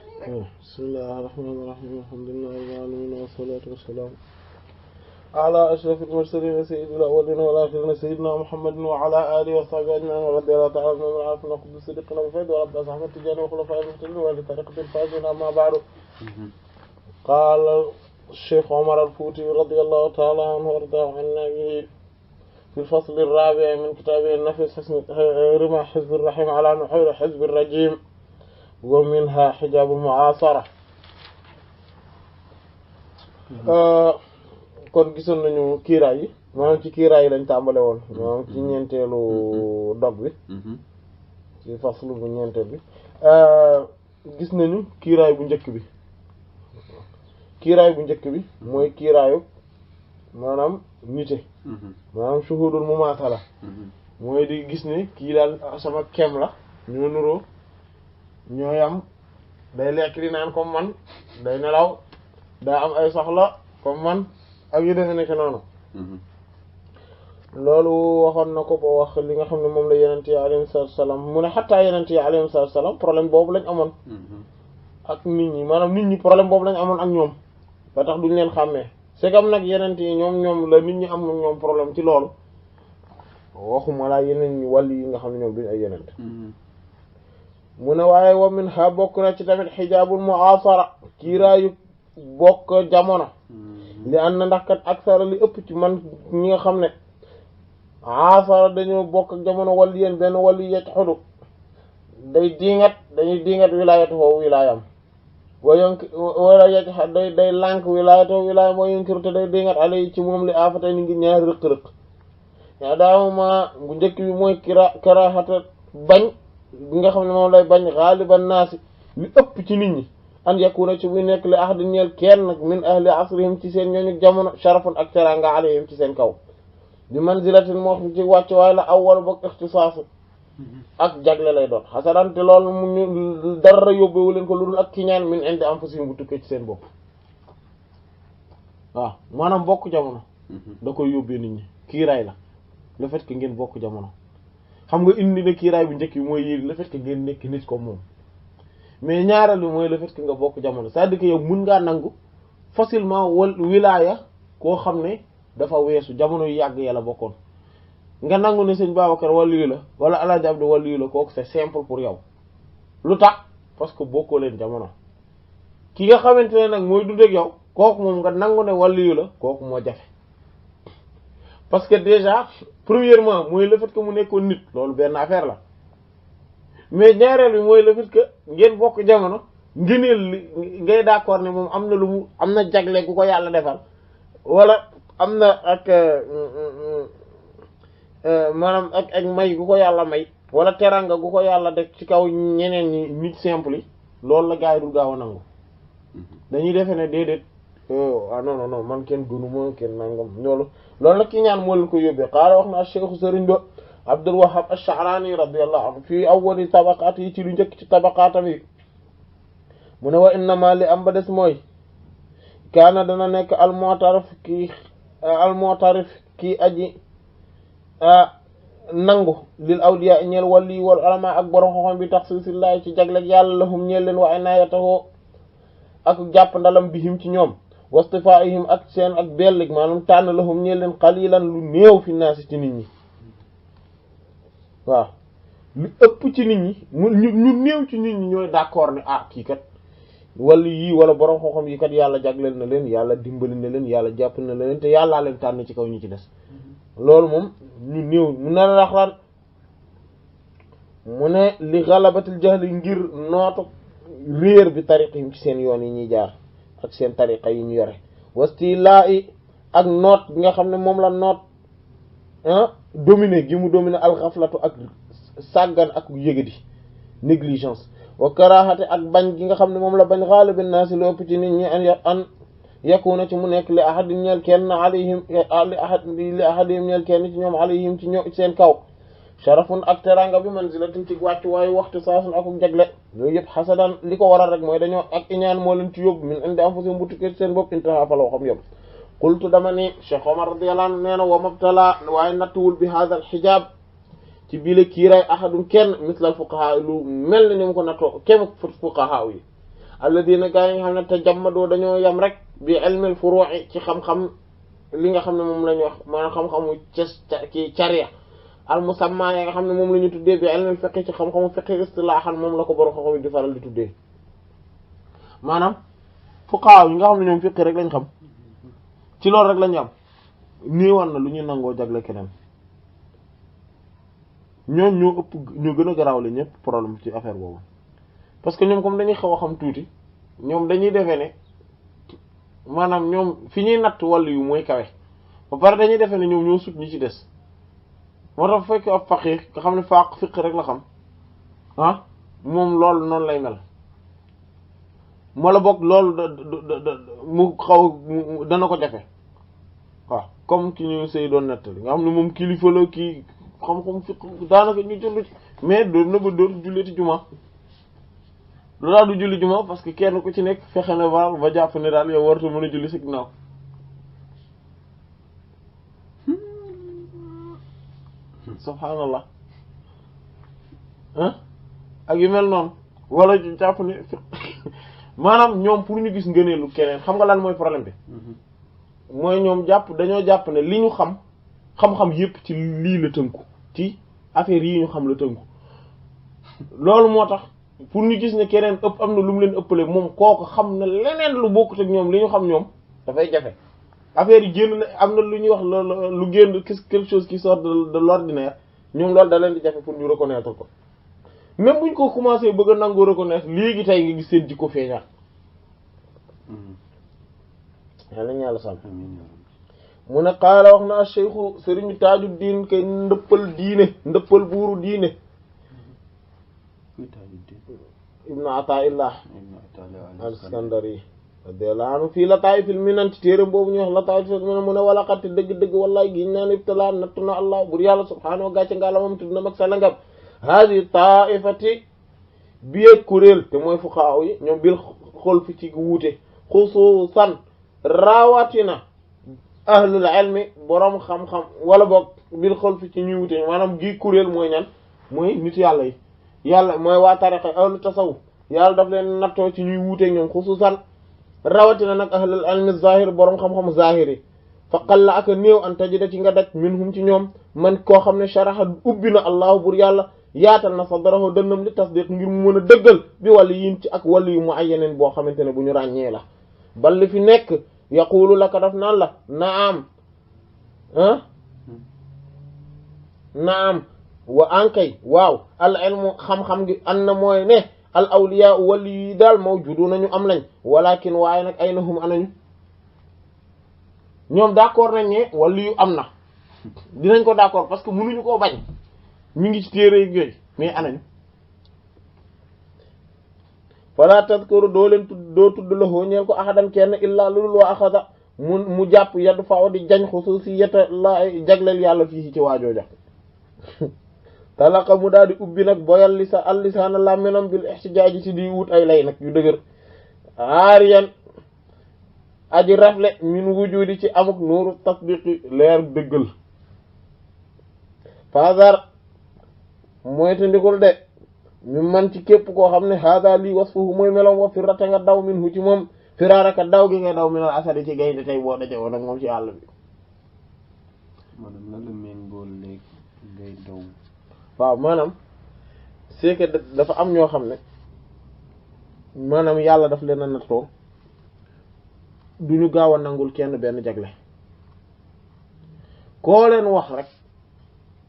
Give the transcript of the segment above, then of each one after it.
bismillahir rahmanir rahim alhamdulillahi rabbil alamin wassalatu wassalamu ala ashrafil mursalin sayyidil awwalin wal akhirin sayyidina muhammadin wa ala alihi wa sahbihi ajma'in radiyallahu ta'ala anhum wa arafna qudus sidqina wa fayda wa rabbi ahmad tijani wa khulafa'il muhtadin wa li tariqatil fa'izin amma ba'du qala الشيخ عمر الفوتي رضي الله تعالى عنه وارضاه عنا به في الفصل الرابع من كتابه النفس رمى حزب الرحيم على نحور حزب الرجيم ومنها حجاب المعاصرة. kon gisoon nañu kiiraay yi maanaam ci kiiraay yi lañ tàmbale woon maanaam ci ñeenteelu dog bi ci faslu bu ñeenteel bi gis nañu kiiraay bu njëkk bi mooy kiiraayu maanaam nite maanaam shuhudul mumaatala mooy di gis ne kii daal sama kem la ñoo nuroo ñoo yam day lekk di naan comme man day nelaw daa am ay soxla comme man ak yu defe nekk noonu loolu waxoon na ko ba wax li nga xam ne moom la yenent yi alayhi salaam mu ne xattaa yenent yi alayhi salaam problème boobu lañ amoon ak nit ñi maanaam nit ñi problème boobu lañ amoon ak ñoom ba tax duñ leen xàmmee c'est comme nag yenent yi ñoom la nit ñi am ñoom problème ci loolu waxuma laa yeneen ñi wàll yi nga xam ne ñoom duñ ay yenent mu ne waaye wa min ha bokk na ci tamit xijaabul mu'asara kiiraayu bokk jamono li ànd na ndax kat aksara li ëpp ci man ñi nga xam ne asara dañoo bokk ak jamono wàll yéen benn wàll yecc xudu dañuy diingat wilaayatu foofu wilaayam wala yecc day lànk wilaayatu wilaayam wa yunkiru te day diingat alay ci moom li afatay ni ngi ñaari rëq-rëq yaa daawuma bu njëkk bi mooy karaxata bañ bi nga xam ne moom lay bañ xaaliban naasi li ëpp ci nit ñi an yakuna ci buy nekk li ahdi ñeel kenn nag min ahli asrihim ci seen ñooñu jamono sharafun ak teranga alayhim ci seen kaw bi manzilatin moo xam ci wàcc waaye la awwal boog ixtisaasu ak jagle lay doon xasadante loolu mu ñu dara yóbbewu leen ko lu dul ak kiñaan min indi anfusihim bu tukkee ci seen bopp waaw maanaam bokk jamono da koy yóbbee nit ñi kiiraay la le fait que ngeen bokk jamono xam nga indi na kiiraay bu njëkk bi mooy yéeg le fait que ngeen nekk nit comme moom mais ñaareel bi mooy le fait que nga bokk jamono c'est-à-dire que yow mun ngaa nangu facilement wilaaya koo xam ne dafa weesu jamono yu yàgg yàlla bokkoon nga nangu ne sëñ Babacar waliyu la wala Alaaji Abdu waliyu la kooku c'est simple pour yow lu tax parce que bokkoo leen jamono ki nga xamante ne nag mooy dund ak yow kooku moom nga nangu ne waliyu la kooku moo jafe parce que déjà premièrement mooy le fait que mu nekkoon nit loolu benn affaire la mais ñaareel bi mooy le fait que ngeen bokk jamono ngëneel li ngay d'accord ne moom am na lu mu am na jagle gu ko yàlla defal wala am na ak maanaam ak may gu ko yàlla may wala teranga gu ko yàlla def ci kaw ñeneen ñi nit simple yi loolu la gaa yi dul gaaw a nangu dañuy defe ne déedéet ah non man kenn gënuma kenn nangam loolu la ki ñaan moo leen ko yóbbee xaala wax na Cheikh Sëriñ Ba Abdul Wahhab Ash-Sha'rani radiyallahu anhu fii awwali tabaqaat yi ci lu njëkk ci tabaqaatam yi mu ne wa innama li am ba des mooy kaana dana nekk almu'tarif kii aji nangu lil awliya ñeel wali wal ulama ak borom xoxom bi taxsiisillahi ci jagleg yàlla lahum ñeel leen wa inayatahu ak jàpp ndalam bihim ci ñoom wastifaihim ak seen ak bellig maanaam tànn lahum ñeel leen qalilan lu néew fi naasi ci nit ñi waaw lu ëpp ci nit ñi ñu néew ci nit ñi ñooy d'accord ne kii kat wala yii wala borom xoxom yi kat yàlla jagleel na leen yàlla dimbali na leen yàlla jàpp na leen te yàllaa leen tànn ci kaw ñi ci des loolu moom ñu néew mu ne laxlaan mu ne li galabatil jahli ngir nootu réer bi tariqihim ci seen yoon yi ñuy jaar ak seen tariqa yi ñu yore wastilaa i ak noot bi nga xam ne moom la noot dominer gi mu dominer alxaflatu ak sàggan ak yëgadi négligence wa karaxate ak bañ gi nga xam ne moom la bañ xaalibin naasi lu ëpp ci nit ñi an yakuna ci mu nekk li ahadin ñeel kenn alayhim li ahadihim ñeel kenn ci ñoom alayhim ci ñoom seen kaw sharafun ak teranga bi manzilatin ci wàcc waaye waxtu saasun ak jagle yooyu yëpp xasadan li ko waral rek mooy dañoo ak iñaan moo leen ci yóbbu min indi anfusihim bu tukkee seen bopp intaha fa la waxam yóbbu qultu dama ni Cheikh Omar radiyallahu anhu nee na wa mabtala waaye nattuwul bi hadha al hijab ci biile kiiraay ahadun kenn mislal fuqaha lu mel ni mu ko nattoo kem fuqaha yi alladina gaa yi nga xam ne tajammadoo dañoo yam rek bi ilmil furu'i ci xam-xam li nga xam ne moom la ñu wax maanaam xam-xamu ci charia al musamma yi nga xam ne moom la ñu tuddee bi ilmil fiqh ci xam-xamu fiqh istilaahan moom la ko borom xam-xam di faral di tuddee maanaam fuqaha yi nga xam ne ñoom fiqh rek lañ xam ci loolu rek lañu am néewoon na lu ñu nangoo jagle keneen ñoom ñoo ëpp ñoo gën a garaawle ñëpp problème ci affaire boobu parce que ñoom comme dañuy xaw a xam tuuti ñoom dañuy defee ne maanaam ñoom fi ñuy natt wàllu yu mooy kawe ba pare dañuy defee ne ñoom ñoo sut ñi ci des moo tax fekk ab faqih nga xam ne fiqh rek la xam ah moom loolu noonu lay mel moo la bokk loolu mu xaw dana ko jafe waaw comme ki ñu sëy doon nettali nga xam ne moom kilifa la kii xam-xam fiqh daanaka ñu julli mais doon na ba doon julliti juma lu daal du julli juma parce que kenn ku ci nekk fexe na ba jàpp ne daal yow waratu mën a julli si ginnaaw subhaanallah ah ak yu mel noonu wala jàpp ne maanaam ñoom pour ñu gis ngëneelu keneen xam nga lan mooy problème bi mooy ñoom dañoo jàpp ne li ñu xam-xam yépp ci lii la tënku ci affaire yi ñu xam la tënku loolu moo tax pour ñu gis ne keneen am na lu mu leen ëppale moom kooku xam na leneen lu bokkut ak ñoom li ñu xam ñoom dafay jafe affaire yi génn na am na lu ñuy wax lu génn quelque chose qui sort de l'ordinaire ñoom loolu da leen di jafe pour ñu reconnaître ko même buñ ko commencé bëgg a nangu reconnaître léegi tey nga gis seen jikko feeñaat yàlla ñu yàlla sàmm mu ne qaala wax na ash-shaykhu sëriñu Taajuddin kay ndëppal buuru diine ibnu Ataa'illah al-Iskandari radiyallahu anhu fii Lataa'ifil Minan ci téeram boobu ñuy wax Lataa'ifil Minan mu ne wala xatti dëgg-dëgg wallahi giñ naa ne ibtilaa nattu na Allah bur yàlla subhaanahu wa gàcce nga la moom tudd na mag salangam haadi taa'ifati biyeeg kuréel te mooy fuqahaa yi ñoom bil xol fi ci wuute xusuusan rawatina ahlul ilmi boroom xam-xam wala boog bil xol fi ci ñuy wuute maanaam gi kuréel mooy ñan mooy nit yàlla yi yàlla mooy waa tariqa ahlu tasawuf yàlla daf leen nattoo ci ñuy wuuteeg ñoom xusuusan rawatina nag ahlul ilmi zahir boroom xam-xam zahir yi fa qalla ak néew an tajida ci nga daj minhum ci ñoom man koo xam ne sharaxa ubbi na allahu bur yàlla yaatal na sadrahu dënnam li tasdiq ngir mu mën a dëggal bi wàllu yin ci ak wàllu yu muayyanin boo xamante ne bu ñu ràññee la bal li fi nekk yaqulu laka daf naan la naam naam wa ankay waaw al ilmu xam-xam gi an na mooy ne al awliya wàllu yi daal mawjudu nañu am lañ walakin waaye nag ay nahum anañu ñoom d'accord nañ ne wàllu yu am na dinañ ko d'accord parce que mënuñu koo bañ mi ngi ci téere yooyu mais anañu fala tadkuru doo tudd la hoo ñeel ko ahadan kenn illaa lulul wa axada mu jàpp yaddu faaw di jañ xususiyata la jagleel yàlla fii ci waajooja talaqa mu daal di ubbi nag boyal lisaana làmminam bil ihtijaaji ci di wut ay lay nag yu dëgër aariyan aji rafle min wujudi ci amuk nuuru tasdiqi leer dëggal fadar mooy te ndikul de mi man ci képp koo xam ne hada lii wasfuhu mooy melom wa firrata nga daw min hu ci moom firaaraka daw gi nga daw minal asadi ci gaynde tey boo daje woon ak moom ci àll bi maanaam lan la méngóol léegi ngay daw waaw maanaam c'est que dafa am ñoo xam ne maanaam yàlla daf leen a nattoo du ñu gaaw a nangul kenn benn jagle koo leen wax rek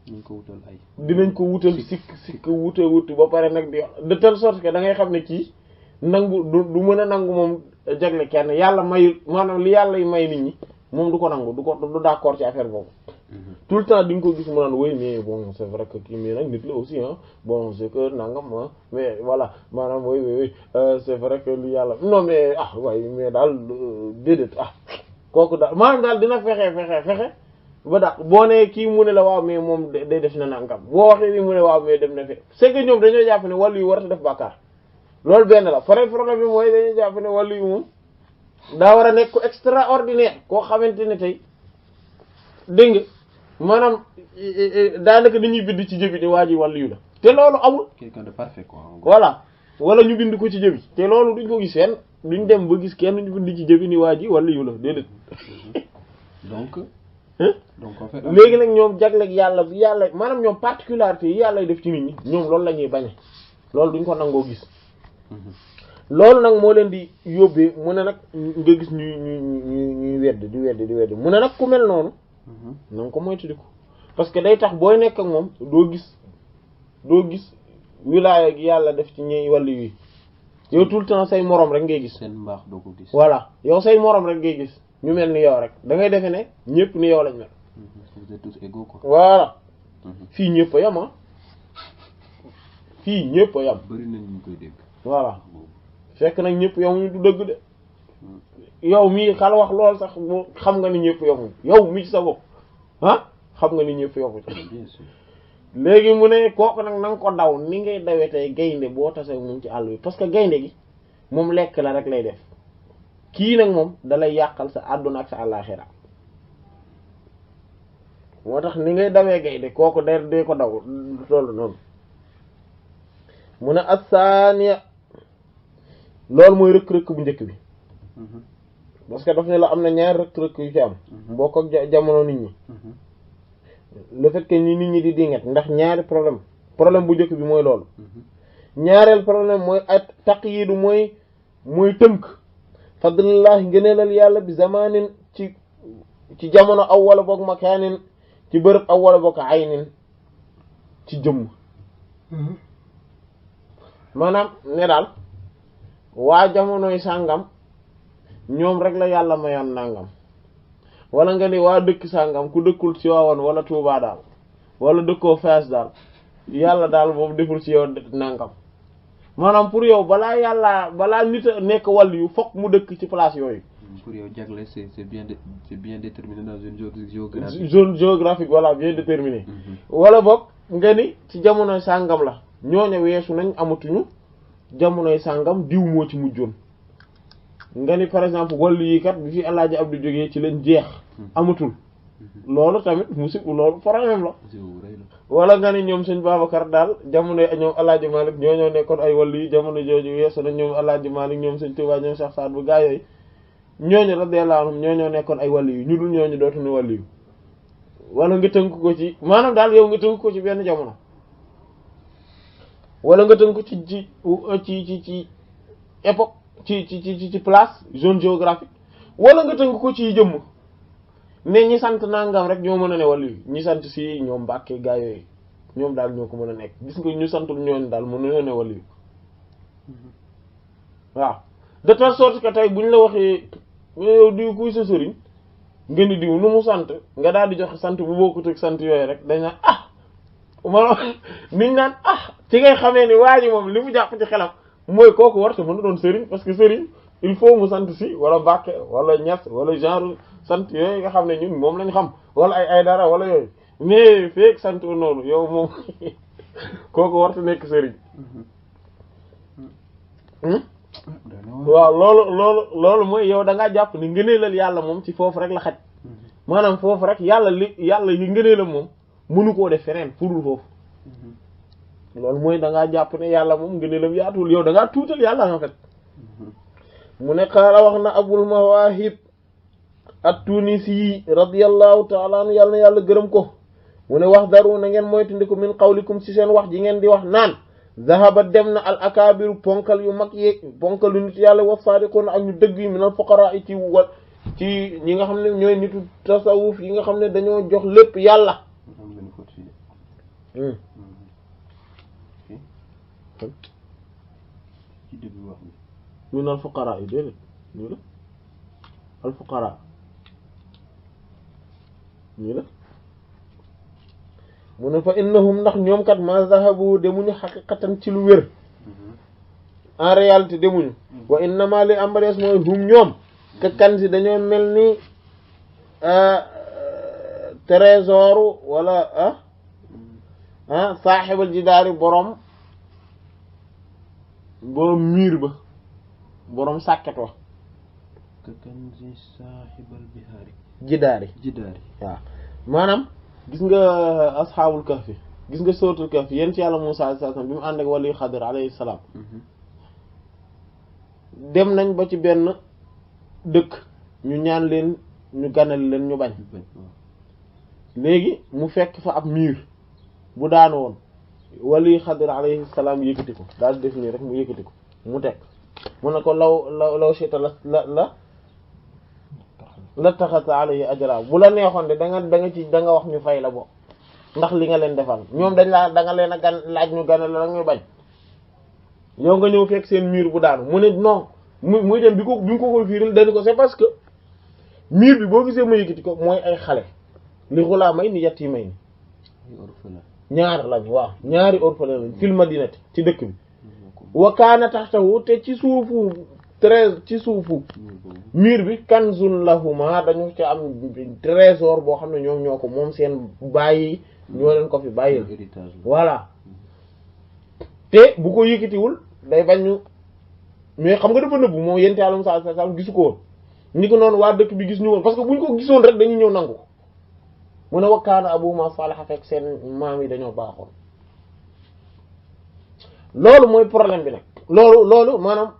dinañ ko wutal ay dinañ ko wutal sikk wuti ba pare nag di de telle sorte que da ngay xam ne kii nangu du mën a nangu moom jagle kenn yàlla mayul maanaam li yàlla yi may nit ñi moom du ko nangu du d'accord ci affaire boobu tout le temps di nga ko gis mu naan oui mais bon c'est vrai que kii mais nag nit la aussi hein bon c'est que nangam mais voilà maanaam oui c'est vrai que li yàlla non mais waaye mais daal déedéet kooku daal maanaam daal dina fexe ba daal boo nee kii mu ne la waaw mais moom day def na nangam boo waxee ni mu ne waaw mais dem na fe c'est que ñoom dañoo jàpp ne wàllu yu war a def bàkkaar loolu benn la problème bi mooy dañuy jàpp ne wàllu yu moom daa war a nekk ko extraordinaire koo xamante ne tey dégg nga maanaam daanaka dañuy bind ci jëbi ni waa ji wàllu yu la te loolu amul quelqu'un de parfait quoi voilà wala ñu bind ko ci jëbi te loolu duñ ko gis fenn duñ dem ba gis kenn ñu bind ci jëbi ni waa ji wala yu la déedéet. donc en fait léegi nag ñoom jagleeg yàlla bi yàlla maanaam ñoom particularité yi yàlla def ci nit ñi ñoom loolu la ñuy bañe loolu duñ ko nangoo gis. loolu nag moo leen di yóbbee mu ne nag nga gis ñuy wedd mu ne nag ku mel noonu na nga ko moytandiku parce que day tax booy nekk ak moom doo gis wilaaya gi yàlla def ci ñi wàllu yi yow tout le temps say moroom rek ngay gis. seen mbaax doo ko gis. voilà yow say moroom rek ngay gis ñu mel ni yow rek da ngay defe ne ñëpp ni yow lañ mel. vous êtes tous égaux quoi. voilà fii ñëpp a yam fii ñëpp a yam. bari nañ ñu koy dégg. voilà fekk nag ñëpp yamuñu du dëgg de yow mii xal wax lool sax xam nga ni ñëpp yamuñu yow mii ci sa bopp xam nga ni ñëpp yamuñu. bien sûr. léegi mu ne kooku nag na nga ko daw ni ngay dawee tey gaynde boo tasee moom ci àll bi parce que gaynde gi moom lekk la rek lay def kii nag moom dalay yàqal sa àdduna ak sa àllaaxira moo tax ni ngay dawee gaynde kooku dee ko daw tollu noonu mu ne assaaniya loolu mooy rëkk-rëkk bu njëkk bi parce que daf ne la am na ñaari rëkk-rëkk yu ci am bokk ak jamono nit ñi le fait que nit ñi di dingat ndax ñaari problème bu njëkk bi mooy loolu ñaareel problème mooy at taqyidu mooy tënk fadlillah ngëneelal yàlla bi zamanin ci jamono aw wala boog makaanin ci bërëb aw wala boog aynin ci jëmm maanaam ne daal waa jamonoy sàngam ñoom rek la yàlla mayoon nangam wala nga ni waa dëkk sàngam ku dëkkul ci waawoon wala Tuubaa daal wala dëkkoo Faas daal yàlla daal moom deful ci yow nangam maanaam pour yow balaa nit a nekk wàll yu fokk mu dëkk ci place yooyu. pour yow jagle c'est bien déterminé dans une zone géographique voilà bien déterminé. wala boog nga ni ci jamonoy sàngam la ñooñu weesu nañ amatuñu jamonoy sàngam diw moo ci mujjoon. nga ni par exemple wàllu yi kat bi fi El Hadj Abdou jógee ci leen jeex amatul loolu tamit loolu problème la wala nga ni ñoom sëñ Babacar daal jamono ñoom El Hadj Malick ñoo nekkoon ay wàllu yi jamono jooju weesu na ñoom El Hadj Malick ñoom sëñ Touba ñoom Cheikh Saad bu gaa yooyu ñooñu radiyallahu anhum ñoo nekkoon ay wàllu yi ñu dul ñooñu dootuñu wàllu yi wala nga tënk ko ci maanaam daal yow nga tënk ko ci benn jamono wala nga tënk ko ci époque ci place zone géographique wala nga tënk ko ci jëmm ne ñi sant nangam rek ñoo mën a ne wàllu yi ñi sant si ñoom Mbàkke gaa yooyu ñoom daal ñoo ko mën a nekk gis nga ñu santul ñooñu daal mën nañoo ne wàllu yi waaw de telle sorte que tey bu ñu la waxee yow diw kuy sa sëriñ nga ni diw nu mu sant nga daal di joxe sant bu bokkut ak sant yooyu rek dañ naan maanaam niñ naan ci ngay xamee ni waa ji moom li mu jàpp ci xelam mooy kooku war te mën na doon sëriñ parce que sëriñ il faut mu sant si wala Mbàkke wala Ñas wala genre sant yooyu nga xam ne ñun moom lañ xam wala ay dara wala yooyu mais feek sant noonu yow moom kooku war te nekk sëriñ waaw loolu mooy yow da ngaa jàpp ni ngëneelal yàlla moom ci foofu rek la xaj maanaam foofu rek yàlla yi ngëneelam moom mënu koo def feneen furul foofu loolu mooy da ngaa jàpp ne yàlla moom ngëneelam yaatul yow da ngaa tuutal yàlla en fait mu ne xaala wax na Abul Mawahib at-Tunisi radiyallahu ta'ala anhu yàlla na yàlla gërëm ko mu ne wax daru na ngeen moytandiku min qawlikum ci seen wax ji ngeen di wax naan zahaba dem na al akabiru ponkal yu mag yeeg ponkal yu nit yàlla wa sadiqun ak ñu dëgg yi min al fuqara yi ci ñi nga xam ne ñooy nitu tasawuf yi nga xam ne dañoo jox lépp yàlla min al fuqara yi déedéet nii la al fuqara nii la mu ne fa innahum ndax ñoom kat ma zahabu demuñu xaqiqatan ci lu wér en réalité demuñu wa innama li ambarees mooy hum ñoom ka kanzi dañoo mel ni trésor wala saaxibal jidaari borom miir ba borom sàkket wa ka kanzi saaxibal jidaari waaw maanaam gis nga asxaabul kahfi gis nga sootul kahfi yéen ci yàlla Muusaa alayhi salaam bi mu ànd ak wali Xadir alayhi salaam dem nañ ba ci benn dëkk ñu ñaan leen ñu ganal leen ñu bañ léegi mu fekk fa ab miir bu daanu woon wali Xadir alayhi salaam yëkkati ko daal di def nii rek mu yëkkati ko mu teg mu ne ko law shita la taxata alayhi ajra bu la neexoon de da nga wax ñu fay la bo ndax li nga leen defal ñoom da nga leen a laaj ñu ganal la ñu bañ yow nga ñëw fekk seen miir bu daanu mu ne non muy dem bi ñu ko koy fiiril dañu ko c'est parce que miir bi boo gisee ma yëkkati ko mooy ay xale li xulaa may ni yatti may ni ñaar lañ waaw ñaari orphelin lañ fil madinati ci dëkk bi wa kaana taxtahu te ci suufu miir bi kanzun lahuma dañu ci am trésor boo xam ne ñoom ñoo ko moom seen bàyyi ñoo leen ko fi bàyyil voilà te bu ko yëkkatiwul day bañ ñu mais xam nga dafa nëbbu moom yent Yàlla sallallahu alayhi wasallam gisu ko woon ni ko noonu waa dëkk bi gis ñu woon parce que buñ ko gisoon rek dañuy ñëw nangu ko mu ne wa kaana abuhuma saalihan fekk seen maam yi dañoo baaxoon loolu mooy problème bi nag loolu maanaam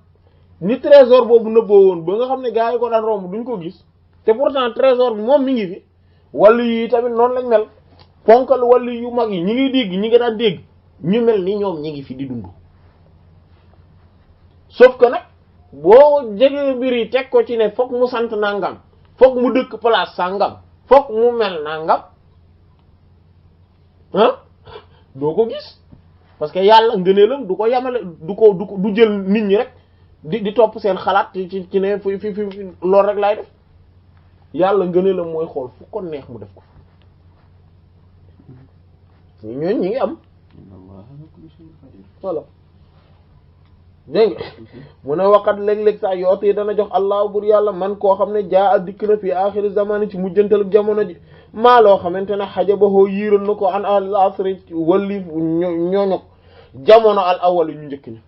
ni trésor boobu nëbboo woon ba nga xam ne gars yi ko daan romb duñ ko gis te pourtant trésor bi moom mi ngi fi wàllu yi tamit noonu lañ mel ponkal wàllu yu mag yi ñi ngi dégg ñi nga daan dégg ñu mel ni ñoom ñi ngi fi di dund sauf que nag boo jegee mbir yi teg ko ci ne fokk mu sant nangam fokk mu dëkk place sangam fokk mu mel nangam ah doo ko gis parce que yàlla ngëneelam du ko yamale du jël nit ñi rek di topp seen xalaat ci ne fi loolu rek laay def yàlla ngëneelam mooy xool fu ko neex mu def ko ñooñ ñi ngi am voilà dégg nga mu ne waqat léeg-léeg sax yoot yi dana jox allah bur yàlla man koo xam ne jaa a dikk na fi axiri zamani ci mujjantal jamono ji maa loo xamante ne xaja baxoo yiiral na ko an al asri walli ñooñu jamono al awal yi ñu njëkk ña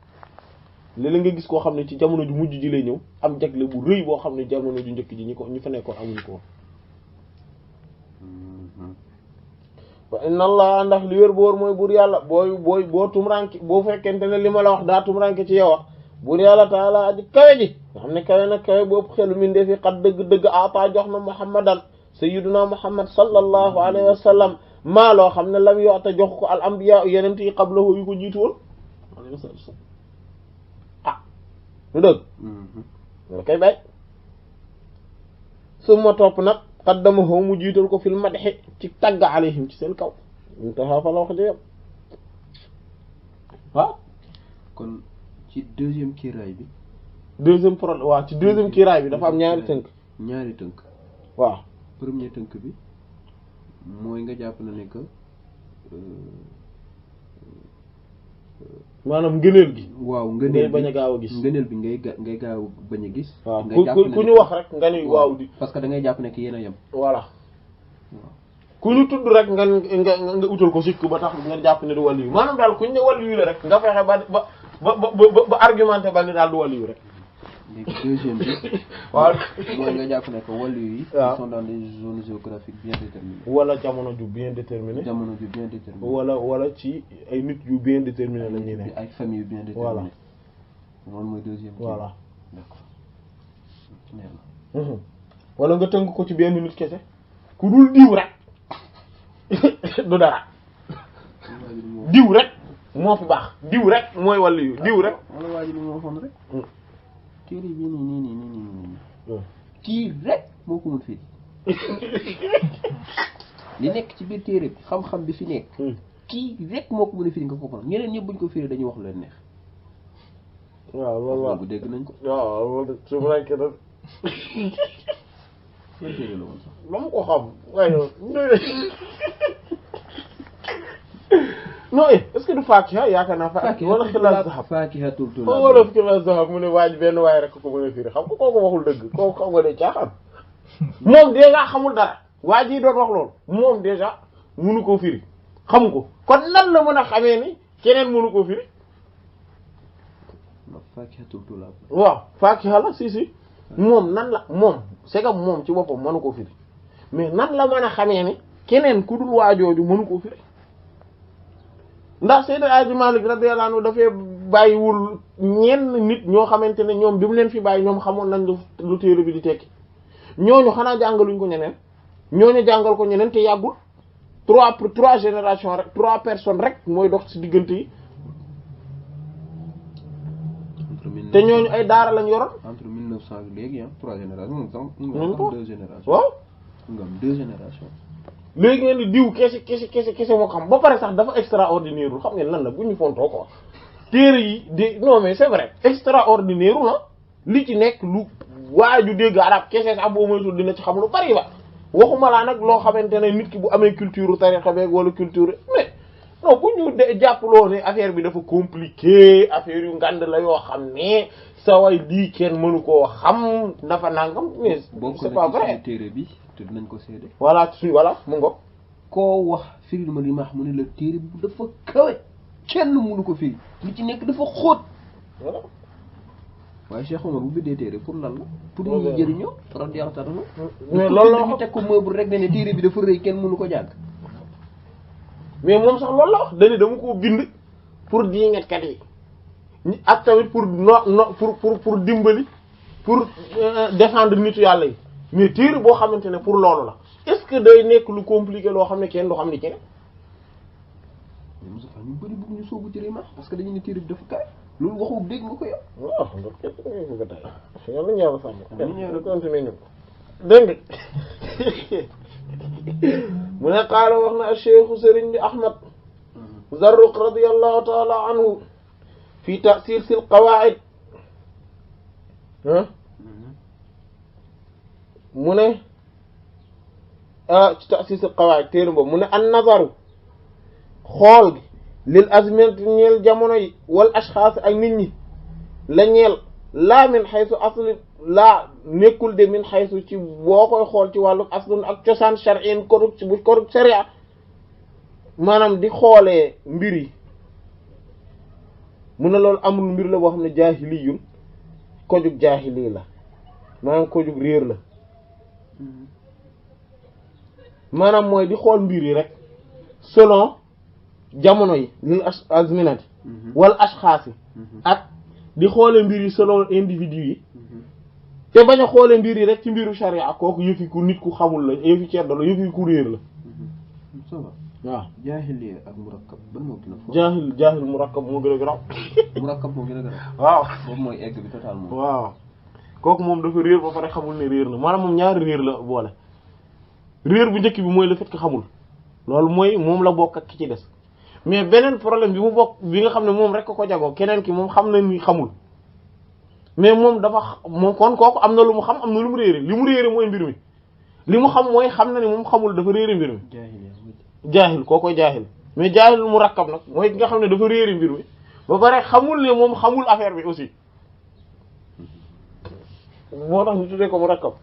léeg-léeg nga gis koo xam ne ci jamono ju mujj ji lay ñëw am jagle bu rëy boo xam ne jamono ju njëkk ji ñi fa nekkoon amuñu ko wa inna allah ndax li wér boor mooy buur yàlla boo tumranke boo fekkente ne li ma la wax daa tumranke ci yow wax buur yàlla taala aji kawe ji nga xam ne kawe na kawe bu ëpp xelu min defi xat dëgg-dëgg ata jox na muhammadan sayyiduna muhammad sallallahu alayhi wa sallam maa loo xam ne lam yoota jox ko al anbiya yeneen yi qablahu yu ko jiitu woon ah lu dëgg loolu kay bay su ma topp nag qaddamahu mu jiital ko fil madhi ci tagg alayhim ci seen kaw ñu taxaw fa la wax jëyam waaw kon ci deuxième kiiraay bi deuxième problème waaw ci deuxième kiiraay bi dafa am ñaari tënk waaw premier tënk bi mooy nga jàpp na ne que maanaam ngëneel gi waaw ngëneel bañ a gaaw a gis ngëneel bi ngay gaaw bañ a gis waaw ku ñu wax rek nga ni waaw di parce que da ngay jàpp ne que yéen a yem voilà ku ñu tudd rek nga utal ko sikk ba tax nga jàpp ne du wàllu yu maanaam daal ku ñu ne wàllu yu la rek nga fexe ba argumenté ba ni daal du wàllu yu rek léegi deuxième bi waaw mooy nga jàpp ne que wàllu yi ils sont dans des zones géographiques bien déterminées wala jamono ju bien déterminé wala ci ay nit yu bien déterminé la ñuy ne ay famille yu bien déterminé voilà loolu mooy deuxième voilà d'accord wala nga tënk ko ci benn nit kese ku dul diw rek du dara diw rek moo fi baax diw rek mooy wàllu yu diw rek wala waa ji li ma waxoon rek téere bi nii kii rek moo ko mën firi li nekk ci biir téere bi xam-xam bi fi nekk kii rek moo ko mën a firi nga comprendre ñeneen ñëpp buñ ko firi dañuy wax lu leen neex waaw loolu waaw bu dégg nañ ko waaw loolu su ma nekkee nag yan téere la woon sax ba mu ko xam waaye non est-ce que du Faakiha yaakaar naa Faakiha wala Xilaas Zahab Faakihatul Tulaab wala Xilaas Zahab mu ne waaj benn waay rek ko mën a firi xam nga kooku waxul dëgg kooku xam nga ne caaxaan moom déjà xamul dara waa ji doon wax loolu moom déjà mënu koo firi xamu ko kon nan la mën a xamee ni keneen mënu koo firi Faakihatul Tulaab waaw Faakiha la si moom nan la moom c'est que moom ci boppam mënu koo firi mais nan la mën a xamee ni keneen ku dul waajooju mënu koo firi ndax Seydi Hadji Malick radiyallahu anhu dafay bàyyiwul ñenn nit ñoo xamante ne ñoom bi mu leen fi bàyyi ñoom xamoon nañ lu téere bi di tekki ñooñu xanaa jàngaluñ ko ñeneen ñooñu jàngal ko ñeneen te yàggul trois générations rek 3 personnes rek mooy dox ci diggante yi te ñooñu ay daara lañ yoroon. entre 1900 ak léegi ah 3 générations moom sax. même nga pas am 2 générations. waaw. nga am 2 générations. léegi ngeen di diw kese moo xam ba pare sax dafa extraordinaire wul xam ngeen lan la bu ñu fontoo ko téere yi de non mais c'est vrai extraordinaire wul li ci nekk lu waaju dégg arab kese sax boo moytul dina ci xam lu bari ba waxuma laa nag loo xamante ne nit ki bu amee culture tarixa beeg wala culture mais non bu ñu de jàppaloo ne affaire bi dafa compliqué affaire yu ngand la yoo xam ne sa way lii kenn mënu koo xam dafa nangam mais c'est pas vrai téere bi te dinañ ko seede. voilà voilà mu ngo koo wax firil ma li ma wax mu ne la téere bu dafa kawe kenn mënu ko firi li ci nekk dafa xóot. voilà. waaye Cheikh Omar bu bindee téere pour lan la. pour ñu jëriñoo radiyallahu ta'ala. mais loolu la ñu teg ko meuble rek ne téere bi dafa rëy kenn mënu ko jàng. mais moom sax loolu la wax dañu dama koo bind pour diingatkat yi ak tamit pour pour dimbali pour défendre nitu yàlla yi mais téere boo xamante ne pour loolu la est-ce que day nekk lu compliqué loo xam ne kenn du xam ni kenn. mais Moussa ñu bari bëgg ñu soobu téere ma parce que dañu ne téere bi dafa kawe loolu waxu dégg nga ko yow. waaw ndax kenn du ko ko tey yàlla ñaaw sàmm. ñu continuer ñu dégg mu ne qaala wax na cheikhu sëriñ bi Ahmad Zarruq radiyallahu ta'ala anhu fi ta'sis al qawaid mu ne ci ta'sis al qawaid téere boobu mu ne an nazaru xool gi lil azminati ñeel jamono yi wal ashxaas ak nit ñi la ñeel laa min xaysu asli laa nekkul de min xaysu ci boo koy xool ci wàllu aslun ak cosaan shar'in korug ci bu korug sharia maanaam di xoolee mbir yi mu ne loolu amul mbir la boo xam ne jaahiliyun kojug jaahili la maanaam kojug réer la maanaam mooy di xool mbir yi rek selon jamono yi lil azminati wal ashxaas yi ak di xoole mbir yi selon individu yi te bañ a xoole mbir yi rek ci mbiru sharia kooku yëfi ku nit ku xamul la yëfi ceddo la yëfi ku réer la waaw jaahil ak murakkab ban moo gën a fort. jaahil murakkab moo gën a garaaw. murakkab moo gën a garaaw. waaw boobu mooy egg bi totalement. waaw kooku moom dafa réer ba pare xamul ne réer na maanaam moom ñaari réer la boole réer bu njëkk bi mooy le fait que xamul loolu mooy moom la bokk ak ki ci des mais beneen problème bi mu bokk bi nga xam ne moom rek ko jagoo keneen ki moom xam na ni xamul mais moom dafa moom kon kooku am na lu mu xam am na lu mu réere li mu réere mooy mbir mi li mu xam mooy xam na ni moom xamul dafa réere mbir mi. jaahil koo koy jaahil mais jaahil mu rakkab nag mooy ki nga xam ne dafa réeri mbir mi ba pare xamul ne moom xamul affaire bi aussi moo tax ñu tuddee ko mu rakkab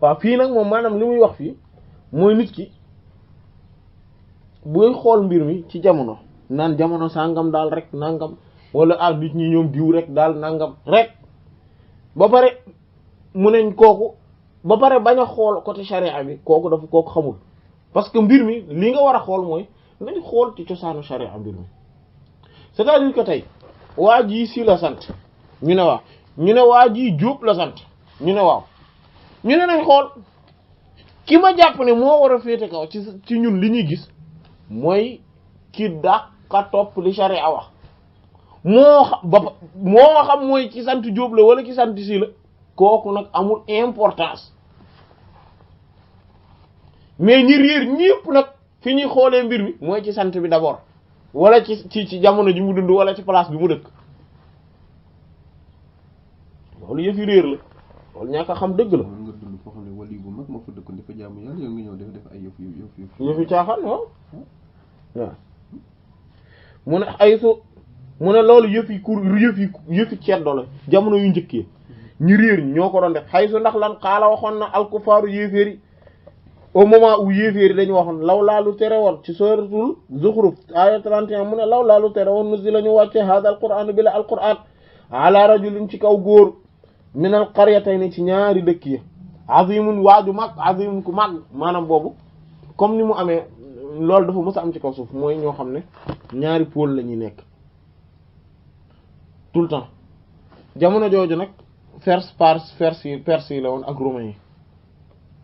waaw fii nag moom maanaam li muy wax fii mooy nit ki buy xool mbir mi ci jamono naan jamono sàngam daal rek nangam wala nit ñi ñoom diw rek daal nangam rek ba pare mu neñ kooku ba pare bañ a xool côté charia bi kooku xamul parce que mbir mi li nga war a xool mooy nañ xool ci cosaanu sharia mbir mi c'est-à-dire que tey waa ji si la sant ñu ne waaw ñu ne waa ji Jóob la sant ñu ne waaw ñu ne nañ xool ki ma jàpp ne moo war a féete kaw ci ñun li ñuy gis mooy ki dàqa topp li sharia wax moo xam mooy ki sant Jóob la wala ki sant si la kooku nag amul importance mais ñi réer ñépp nag fi ñuy xoolee mbir mi mooy ci sant bi d'abord wala ci jamono ji mu dund wala ci place bi mu dëkk loolu yëfi réer la loolu ñàkk a xam dëgg la. mën nga dund foo xam ne wali bu mag moo fa dëkkoon dafa jaamu yàlla yow nga ñëw def ay yëfi caaxaan waaw mu ne ay su mu ne loolu yëfi ceddo la jamono yu njëkkee ñu réer ñoo ko doon def xay su ndax lan xaala waxoon na alkufaaru yéeféeri au moment où yéeféeri dañu waxoon law laalu tere woon ci suratul Zukhruf aya 31 mu ne law laalu tere woon nusi la ñu wàcce hada al qur'an bi la al qur'an ala rajulin ci kaw góor min al qaryatayn ci ñaari dëkk yi azimun waaju mag azimun ku mag maanaam boobu comme ni mu amee loolu dafa mës a am ci kaw suuf mooy ñoo xam ne ñaari pôle la ñuy nekk tout le temps jamono jooju nag perse yi la woon ak romains yi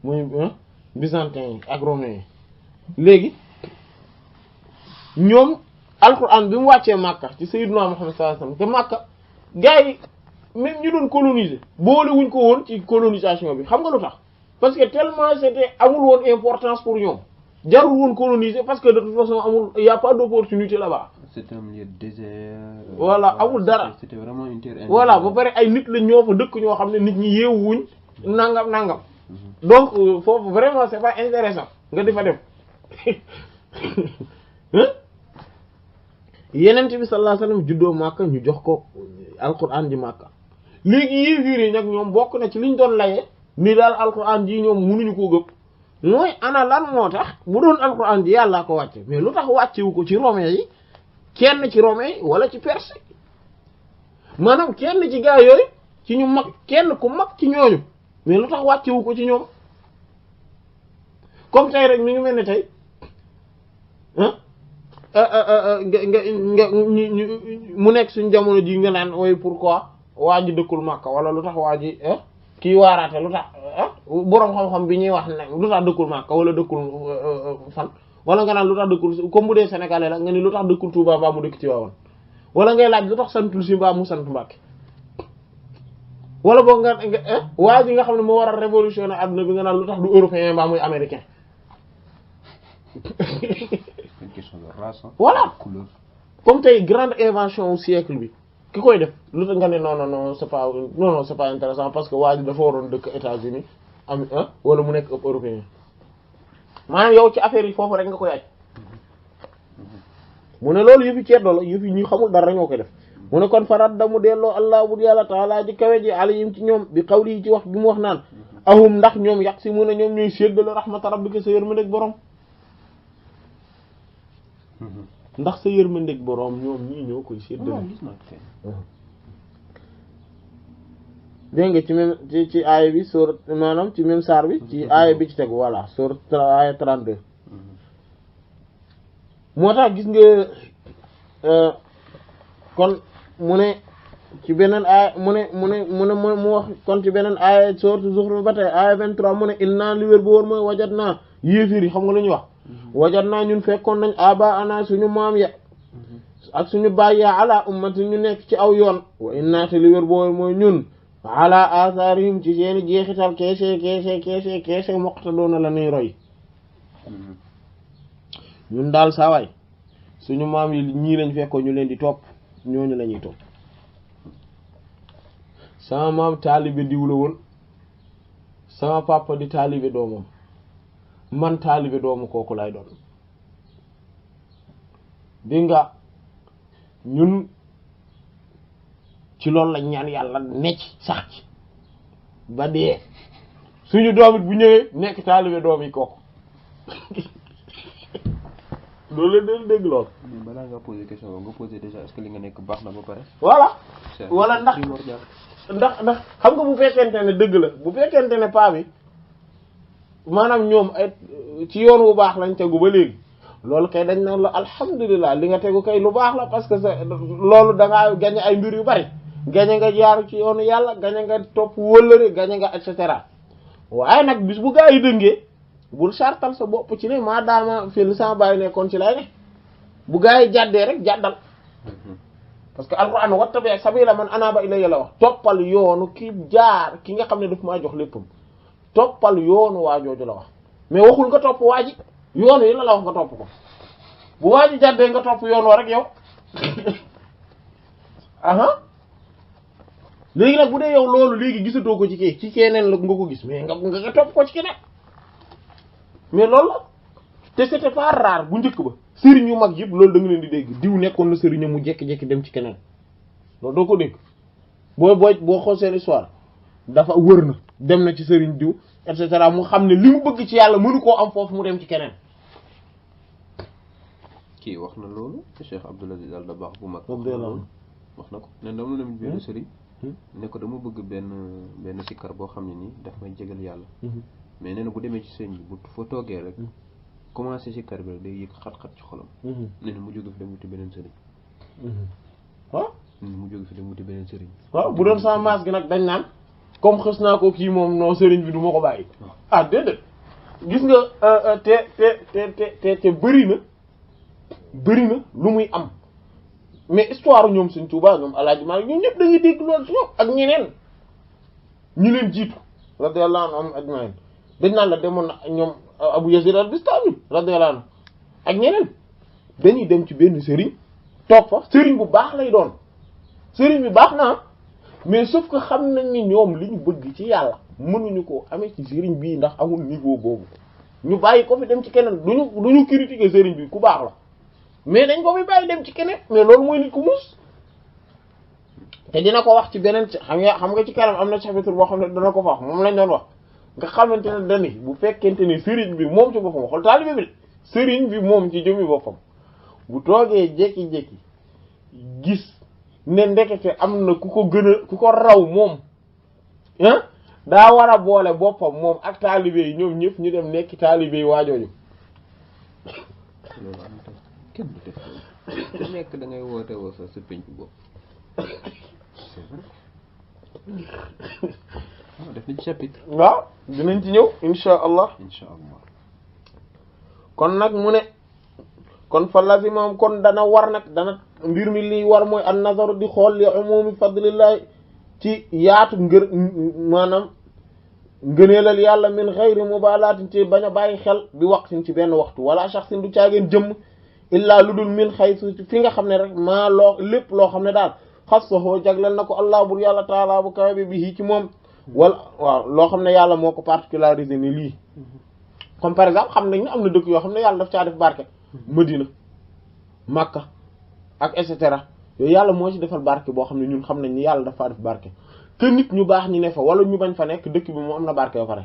muy byzantins yi ak romains yi léegi ñoom alquran bi mu wàccee Makka ci sayyidina Muhammad sallallahu alayhi wasallam te Makka gars yi même ñu doon coloniser boole wuñ ko woon ci colonisation bi xam nga lu tax parce que tellement c'était amul woon importance pour ñoom jarul woon coloniser parce que de toute façon amul y a pas d'opportunité là-bas. C'était un milieu désert. Voilà amul dara. C'était vraiment une terre. Voilà ba pare ay nit la ñoo fa dëkk ñoo xam ne nit ñi yeewuñ nangam. Donc foofu vraiment c'est pas intéressant nga di fa dem Yonent bi sallallahu alayhi wasallam juddoo Makka ñu jox ko alquran ji Makka léegi yéefiir yi nag ñoom bokk na ci liñ doon laye ni daal alquran ji ñoom mënuñu koo gëpp mooy ana lan moo tax bu doon alquran ji yàllaa ko wàcce mais lu tax wàccewu ko ci romains yi kenn ci romains yi wala ci perse maanaam kenn ci gaa yooyu ci ñu mag kenn ku mag ci ñooñu mais lu tax wàccewu ko ci ñoom comme tey rek mi ngi mel ne tey mu nekk suñ jamono ji nga naan ooy pourquoi waa ji dëkkul Makka wala lu tax waa ji kii waaraate lu tax boroom xam-xam bi ñuy wax ne lu tax dëkkul Makka wala dëkkul fan wala nga naan lu tax dëkkul comme bu dee sénégalais la nga ni lu tax dëkkul Touba mbaa mu dëkk ci Tivaouane wala ngay laaj lu tax santul si mbaa mu sant Mbacké wala boog nga waa ji nga xam ne moo war a révolutionner adduna bi nga naan lu tax du européen mbaa muy américain une question de race. Voilà comme tey grande invention au siècle bi ki koy def lu tax nga ne non c'est pas intéressant parce que waa ji dafa waroon dëkk États-Unis am wala mu nekk ëpp européen maanaam yow ci affaire yi foofu rek nga koy aj mu ne loolu yëfi ceddo la yëfi ñu xamul dara ñoo koy def mu ne kon farat damu delloo allah bu yàlla taala ji kawe ji alayhim ci ñoom bi xawli yi ci wax bi mu wax naan ahum ndax ñoom yàq si mu ne ñoom ñooy séddale rahmata rabbika sa yërmandeeg borom ndax sa yërmandeeg borom ñoom ñii ñoo koy séddale dégg nga ci même ci aaya bi sourate maanaam ci même saar bi ci aaya bi ci tegu voilà sourate aaya 32 moo tax gis nga kon mu ne ci beneen aaya mu wax kon ci beneen aaya sourate Zukhruf ba tey aaya 23 mu ne inna li wér bu wóor mooy wajat naa yéefir yi xam nga lu ñuy wax wajat naa ñun fekkoon nañ aba ana suñu maam ya ak suñu baay ya ala ummati ñu nekk ci aw yoon wa inna te li wér bu wóor mooy ñun ala atharihim ci seeni jeexital keese muqtaduna la nuy roy ñun daal saawaay suñu maam yi ñii lañ fekkoon ñu leen di topp ñooñu la ñuy topp sama maam taalibe diw la woon sama papa di taalibe doomam man taalibe doomu kooku lay doon di nga ñun ci loolu lañ ñaan yàlla necc sax ci ba dee suñu doom it bu ñëwee nekk taalibe doom yi kooku loolu la doon dégg lool. mais balaa nga poser question nga poser déjà est-ce que li nga nekk baax na ba pare. voilà wala ndax xam nga bu fekkente ne dëgg la bu fekkente ne paa bi maanaam ñoom ay ci yoon wu baax lañ tegu ba léegi loolu kay dañ naan la alhamdulilah li nga tegu kay lu baax la parce que loolu da ngaa gañe ay mbir yu bari gañe nga jaar ci yoonu yàlla gañe nga topp wëllëre gañe nga et cetera waaye nag bis bu gaa yi dëngee bul sartal sa bopp ci ne maa daama fii sama bàyyi nekkoon ci lay ne bu gaa yi jàddee rek jàddal parce que alquran wattabi' sabila man anaba ilayya la wax toppal yoonu ki jaar ki nga xam ne daf maa jox léppam toppal yoonu waa jooju la wax mais waxul nga topp waa ji yoonu yi la wax nga topp ko bu waa ji jàddee nga topp yoon wa rek yow aha léegi nag bu dee yow loolu léegi gisatoo ko ci keneen la nga ko gis mais nga topp ko ci keneen mais loolu la te c'était pas rare bu njëkk ba sëriñ yu mag yëpp loolu da nga leen di dégg diw nekkoon na sëriñam mu jekki-jekki dem ci keneen loolu doo ko dégg boo xool seen histoire dafa wër na dem na ci sëriñ diw et cetera mu xam ne li mu bëgg ci yàlla mënu koo am foofu mu dem ci keneen. kii wax na loolu Cheikh Abdoul Aziz Al Dabakh bu mag. wax na ko ne dama dem benn sëriñ. ne ko dama bëgg benn sikkar boo xam ne nii daf may jégal yàlla. mais nee na bu demee ci sëñ bi bu fa toogee rek commencé sikkar bi rek day yëg xat-xat ci xolam. nee na mu jóge fi dem wuti beneen sëriñ. ah mu jóge fi dem wuti beneen sëriñ. waaw bu doon sama maas gi nag dañ naan comme xës naa ko kii moom non sëriñ bi du ma ko bàyyi. ah déedéet gis nga te bëri na lu muy am mais histoire ñoom Sëriñ Tuubaa ñoom Alaaji Maalik ñoom ñëpp da ngay dégg loolu ci ñoom ak ñeneen ñu leen jiitu radiyallahu anhum ajmaïn dañ naan la demoon na ñoom Abu Yazid al-Bistami radiyallahu anhu ak ñeneen dañuy dem ci benn sëriñ toog fa sëriñ bu baax lay doon sëriñ bi baax na mais sauf que xam nañ ni ñoom li ñu bëgg ci yàlla mënuñu ko amee ci sëriñ bii ndax amul niveau boobu ñu bàyyi ko fi dem ci keneen duñu critiquer sëriñ bi ku baax la mais dañ ko fi bàyyi dem ci keneen mais loolu mooy nit ku muus te dina ko wax ci beneen xam nga ci kanam am na chapitre boo xam ne dana ko fa wax moom lañ doon wax nga xamante ne dani bu fekkente ne sëriñ bi moom ci boppam xool taalibe bi sëriñ bi moom ci jëmmi boppam bu toogee jékki-jékki gis ne ndekete am na ku ko raw moom ah daa war a boole boppam moom ak taalibe yi ñoom ñëpp ñu dem nekk taalibe yi waajooju loolu am na kenn du def loolu ku nekk da ngay woote woo sa penc bopp c'est vrai def nañ chapitre waaw dinañ ci ñëw insha allah kon nag mu ne kon fa lazimam kon dana war nag dana mbir mi liy war mooy an nazaru di xool li umumi fadlillahi ci yaatu maanaam ngëneelal yàlla min ghayri mubalaatin ci bañ a bàyyi xel bi waqtin ci benn waxtu wala shakhsin du caageen jëmm illaa lu dul min xaysu fi nga xam ne rek maa lépp loo xam ne daal xassahu jagleel na ko allah bur yàlla taala bu kawe bi bii ci moom wala waaw loo xam ne yàlla moo ko particularisé ni lii comme par exemple xam nañ ne am na dëkk yoo xam ne yàlla daf caa def barke Medina Makka ak et cetera yooyu yàlla moo ci defal barke boo xam ne ñun xam nañ ni yàlla dafa def barke que nit ñu baax ñi ne fa wala ñu bañ fa nekk dëkk bi moo am na barke ba pare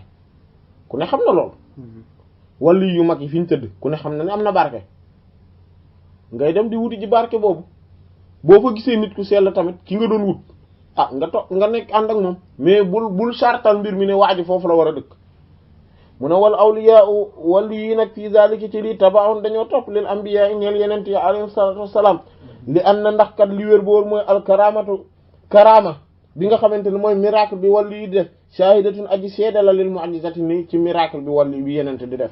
ku ne xam na loolu wala yu mag yi fi ñu tëdd ku ne xam na ne am na barke ngay dem di wuti ji barke boobu boo fa gisee nit ku sell tamit ki nga doon wut ah nga nekk ànd ak moom mais bul sartal mbir mi ne waa ji foofu la war a dëkk mu ne wal awliya wàllu yi nag fii zalika ci lii tabaun dañoo topp lil anbiya ñeel yenent yi alayhi salatu wassalam li an na ndax kat li wér boor mooy karama bi nga xamante ne mooy miracle bi wàllu yi di def shahidatun aji seede la lil mu'jizati ni ci miracle bi wàllu bi yenent di def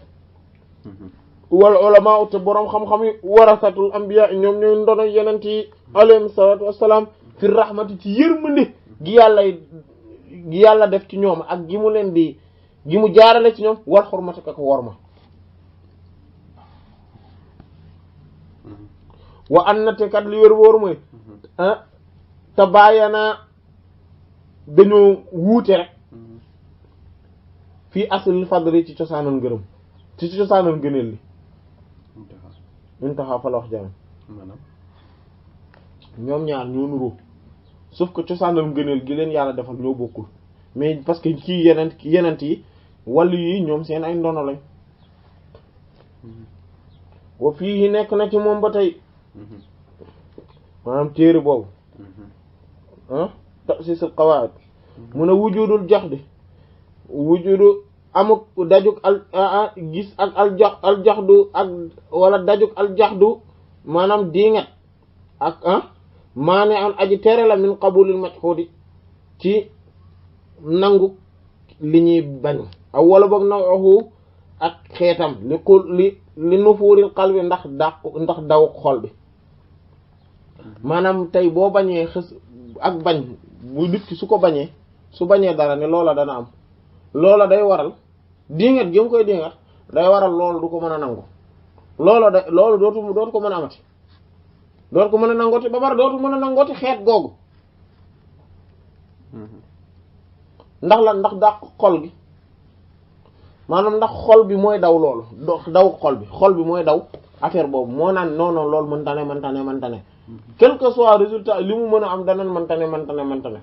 wal ulama te boroom xam-xam yi warasatul anbiya ñoom ñooy ndono yenent yi alayhi salatu wassalam fi rahmati ci yërmande gi yàlla def ci ñoom ak gi mu leen di gi mu jaarale ci ñoom war xormati ko worma wa annate kat li wér wóor mooy te bàyyanaa dañoo wuute rek fii aslil fadli ci cosaanal ngërëm ci cosaanal ngëneel li intaha fa la wax jaam ñoom ñaar ñoo nuroo sauf que cosaanal ngëneel gi leen yàlla defal ñoo bokkul mais parce que kii yenent yi wàllu yi ñoom seen ay ndono lañ wa fii yi nekk na ci moom ba tey maanaam téere boobu ta'sis al qawaid mun a wujudul jaxdi wujudu amuk dajuk gis ak aljaxdu ak wala dajuk aljaxdu maanaam diingat ak maane an aji tere la min qabulil majhudi ci nangu li ñuy bañ aw wala boog nawuhu ak xeetam li nufuuril qalbi ndax daw xol bi maanaam tey boo bañee xës ak bañ bu nit ki su bañee dara ne loola dana am loola day waral dingat jëm koy dingat day waral loolu du ko mën a nangu loolu dootu ko mën a amati dootu ko mën a nangooti ba pare dootu mën a nangooti xeet googu ndax la ndax dàq xol gi maanaam ndax xol bi mooy daw loolu daw xol bi mooy daw affaire boobu moo naan non loolu mënta ne quel que soit résultat li mu mën a am danan mënta ne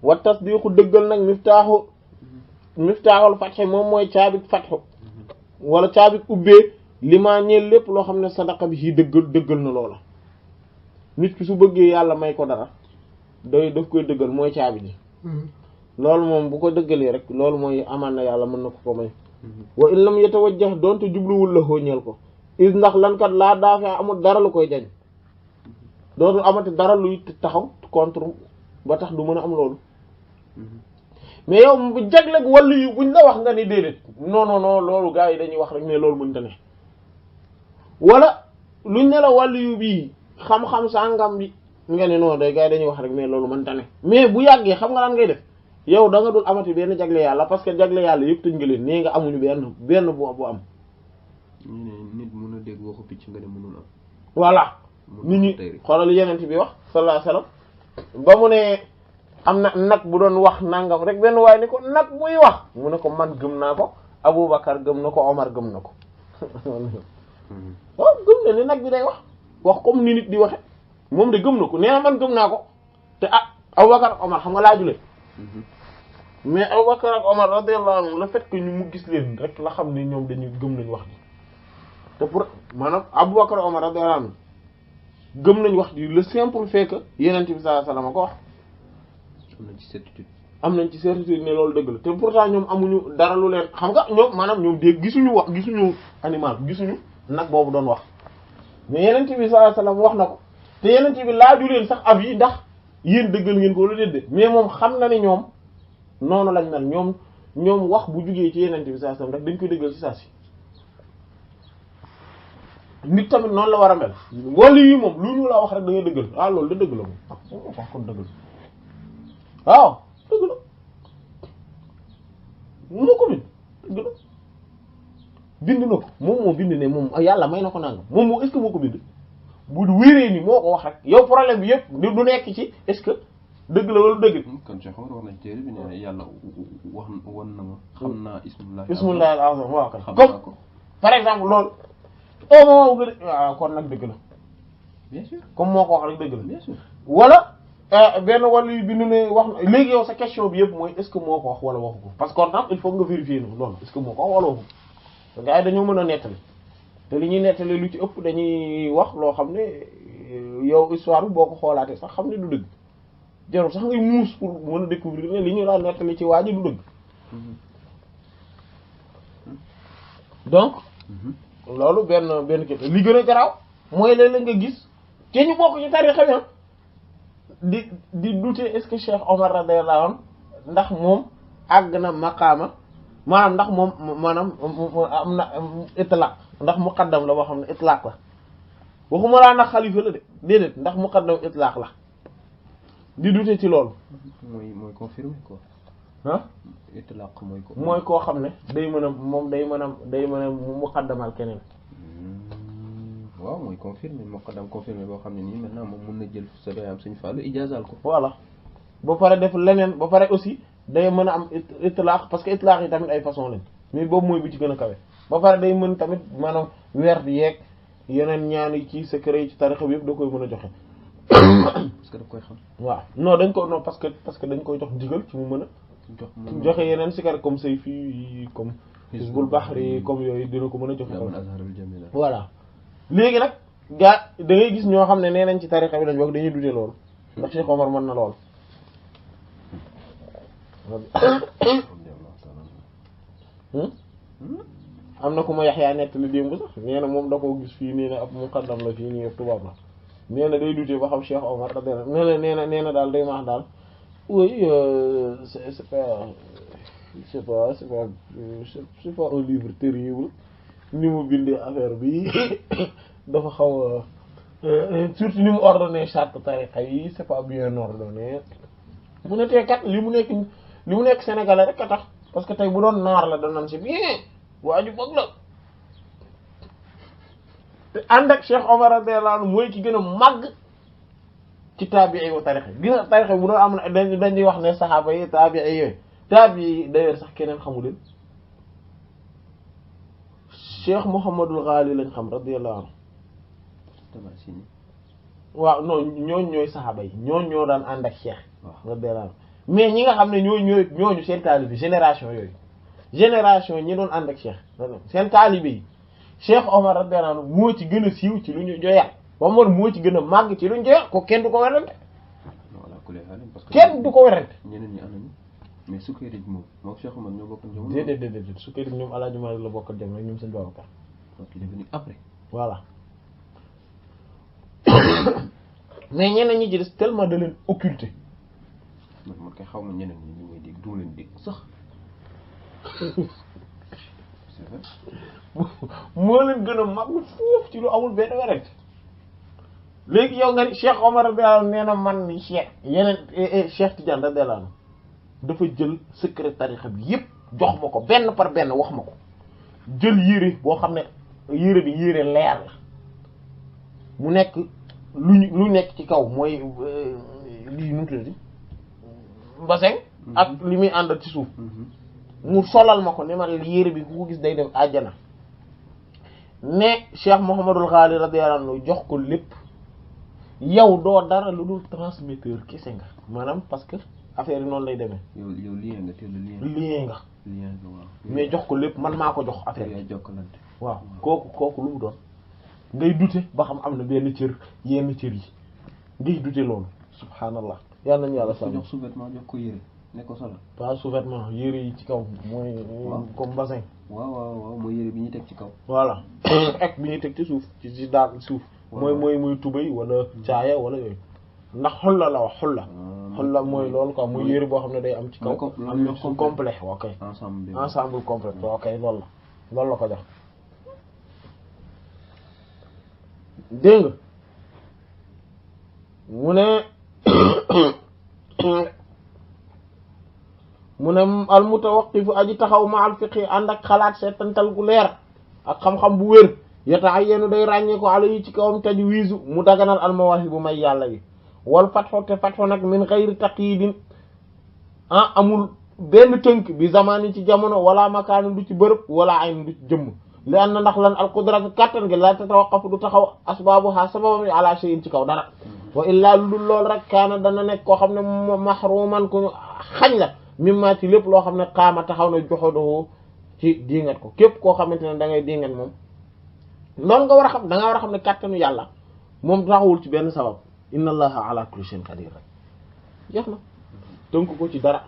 wa tasdiqu dëggal nag miftaaxul fatxe moom mooy caabik fatxu wala caabik ubbee li maa ñeel lépp loo xam ne sadaqa bi ci dëggal na loola nit ki su bëggee yàlla may ko dara daf koy dëggal mooy caabi ji loolu moom bu ko dëggalee rek loolu mooy amaan na yàlla mën na ko may wa in lam yatawajjah doonte jubluwul la xooñeel ko is ndax lankat laa daafee amul dara lu koy jañ dootul amati dara luy taxaw contre ba tax du mën a am loolu mais yow bu jagleeg wàllu yu buñ la wax nga ni déedéet non non non loolu gars yi dañuy wax rek ne loolu mënta ne wala luñ ne la wàllu yu bii xam-xam sàngam bi nga ne non day gars yi dañuy wax rek mais loolu mënta ne mais bu yàggee xam nga lan ngay def yow da nga dul amati benn jagle yàlla parce que jagle yàlla yëpp tëj nga leen nee nga amuñu benn bu am. ñu ne nit mën a dégg waxu picc nga ne mënul am. voilà nit ñi xoolal yeneen bi wax sallallahu alayhi wasallam ba mu ne am na nag bu doon wax nangam rek benn waaye ni ko nag muy wax mu ne ko man gëm naa ko Aboubacar gëm na ko Omar gëm na ko waaw gëm na ni nag bi day wax comme ni nit di waxe moom de gëm na ko nee na man gëm naa ko te Aboubacar ak Omar xam nga laajule mais Aboubacar ak Omar radiyallahu anhu le fait que ñu mu gis leen rek la xam ne ñoom dañuy gëm nañ wax ji te pour maanaam Aboubacar ak Omar radiyallahu anhu gëm nañ wax ji le simple fait que Yonent bi sallallahu alayhi wasallam ko wax am nañ ci certitude ne loolu dëgg la te pourtant ñoom amuñu dara lu leen xam nga ñoom maanaam ñoom dégg gisuñu animal gisuñu nag boobu doon wax mais Yonent bi sallallahu alayhi wasallam wax na ko te Yonent bi laaju leen sax avis ndax yéen dëggal ngeen ko wala déedéet mais moom xam na ne ñoom noonu lañ mel ñoom wax bu jugee ci Yonent bi sallallahu alayhi wasallam rek dañ koy dëggal ci saa si nit tamit noonu la war a mel wala yi moom lu ñu la wax rek da ngay dëggal loolu da dëgg la moom wax kon dëgg la waaw dëgg la moo ko bind dëgg la bind na ko moom moo bind ne moom yàlla may na ko nangam moom moo est-ce que moo ko bind bu wéree ni moo ko wax rek yow problème bi yëpp du nekk ci est-ce que dëgg la wala dëgg. kon Cheikh Omar wax na téere bi ne yàlla wax won na ma xam naa ismullahi al-azam waaw kay comme par exemple loolu au moment où waaw kon nag dëgg la bien sûr comme moo ko wax rek dëgg la bien sûr wala benn wàllu yu bind ne wax na léegi yow sa question bi yëpp mooy est-ce que moo ko wax wala waxu ko parce que kon il faut nga vérifier loolu est-ce que moo ko wax wala waxu ko gars yi dañoo mën a nettali te li ñuy nettali lu ci ëpp dañuy wax loo xam ne yow histoire bi boo ko xoolaatee sax xam ne du dëgg jarul sax ngay muus pour mën a découvrir ne li ñu la nettali ci waa ji du dëgg donc loolu benn kii li gën a garaaw mooy léeg-léeg nga gis te ñu bokk ci tarixa bi di douter est-ce que Cheikh Omar radiyallahu anhu ndax moom àgg na maqaama maanaam ndax moom maanaam am na itlaq ndax muqaddam la boo xam ne itlaq la waxuma laa nag xalifa la de déedéet ndax muqaddam itlaq la di douter ci loolu. mooy confirmé quoi. ah. itlaq mooy koo xam ne day mën a muqaddamal keneen. waaw mooy confirmé muqaddam confirmé boo xam ne nii maintenant moom mën na jël sa doyam Sëñ Fallu ijaazal ko. voilà ba pare def leneen ba pare aussi day mën a am itlaq parce que itlaq yi tamit ay façon lañ mais boobu mooy bi ci gën a kawe ba pare day mën tamit maanaam weer di yeeg yeneen ñaan yi ci secret yi ci tarixa bi yëpp da koy mën a joxe. parce que daf koy xam. waaw non dañ ko non parce que dañ koy jox ndigal ci mu mën a. joxe yeneen secret comme say fii comme. Hizbul Bahri comme yooyu dina ko mën a joxe. voilà léegi nag gaa da ngay gis ñoo xam ne nee nañ ci tarixa bi lañ bokk dañuy dute loolu ndax Cheikh Omar mën na lool. am na ku ma Yaxya nettali démb sax nee na moom da koo gis fii nee na ab muqaddam la fii nii yëpp tubaab la nee na day dute ba xam Cheikh Omar da nee na daal day maax daal oui c'est pas un livre terrible ni mu bindee affaire bi dafa xaw surtout ni mu ordonné charte tariqa yi c'est pas bien ordonné mu ne tey kat li mu nekk sénégalais rek a tax parce que tey bu doon naar la danañ si bien waa ju bëgg la te ànd ak Cheikh Omar radiyallahu anhu mooy ki gën a màgg ci taabi'i yu tariqa gis nga tariqa bu doon am na dañuy wax ne saxaaba yi taabi'i yooyu taabi'i d'ailleurs sax keneen xamu leen Cheikh Mouhamadul Ghali lañ xam radiyallahu anhu waaw non ñooñu ñooy saxaaba yi ñoo daan ànd ak Cheikh radiyallahu anhu mais ñi nga xam ne ñooñu seen taalibe génération yooyu génération ñi doon ànd ak Cheikh seen taalibe yi Cheikh Omar radiyallahu anhu moo ci gën a siiw ci lu ñu joyal Omar moo ci gën a màgg ci lu ñu joyal ko kenn du ko werante kenn du ko werante ñeneen ñi anañu mais Sukayri moom Cheikh Omar ñoo bokk jamono. déedéet Sukayri ñoom El Hadj Malick la bokkal jamono ñoom seen Babacar. donc il est venu après. voilà mais ñeneen ñi ci des tellement da leen occulter. man kay xaw ma ñeneen ñi ñu may dégg du leen dégg sax. c'est vrai. moo leen gën a mag foofu ci lu amul benn werante léegi yow nga ni Cheikh Omar radiyallahu anhu nee na man ni Cheikh yeneen Cheikh Tidiane radiyallahu anhu dafa jël secrétaire bi yépp jox ma ko benn par benn wax ma ko jël yére boo xam ne yére bi yére leer la mu nekk lu nekk ci kaw mooy lii nu mu tuddati bassin ak li muy àndal ci suuf mu solal ma ko ne ma yére bi ku ko gis day dem àjjana ne Cheikh Mouhamadul Ghali radiyallahu anhu jox ko lépp yow doo dara lu dul transmetteur kese nga maanaam parce que affaire yi noonu lay demee. yow lien nga te le lien nga. lien nga waaw. mais jox ko lépp man maa ko jox affaire yi. jokkalante waaw kooku lu mu doon. ngay dute ba xam am na benn cër yenn cër yi ngay dute loolu subhanallah. yal nañu yàlla sàmm jox sous-vêtement jox ko yére ne ko solo. pas sous-vêtement yére yi ci kaw mooy. comme bassin. waaw mooy yére bi ñuy teg ci kaw. voilà ak bi ñuy teg ci suuf ci daal suuf. mooy tubéy wala caaya wala yooyu. ndax xulla la wax xulla mooy loolu quoi muy yére boo xam ne day am ci kaw am su complet ok ensemble complet ok loolu la ko jox dégg nga mu ne al mutawaqqifu aji taxaw ma al fiqhi ànd ak xalaat seetantal gu leer ak xam-xam bu wér yata'ayyanu day ràññee ko ala yi ci kawam tajwiizu mu daganal al mawaahibu may yàlla yi wal fatxu te fatxu nag min xayri taqyidin amul benn tënk bi zamani ci jamono wala makaani du ci bërëb wala ayn du ci jëmm li an na ndax lan al qudratu kattan gi la tatawaqqafu du taxaw asbaabuha sababam yi ala shay'in ci kaw dara wa illaa lu dul lool rek kaana dana nekk koo xam ne mahruman ku xañ la mimma ci lépp loo xam ne qaama taxaw na joxodohu ci diingat ko képp koo xamante ne da ngay diingat moom loolu nga war a xam da nga war a xam ne kattanu yàlla moom taxawul ci benn sabab inna allaha ala kulli shay'in qadir rek jeex na tënk ko ci dara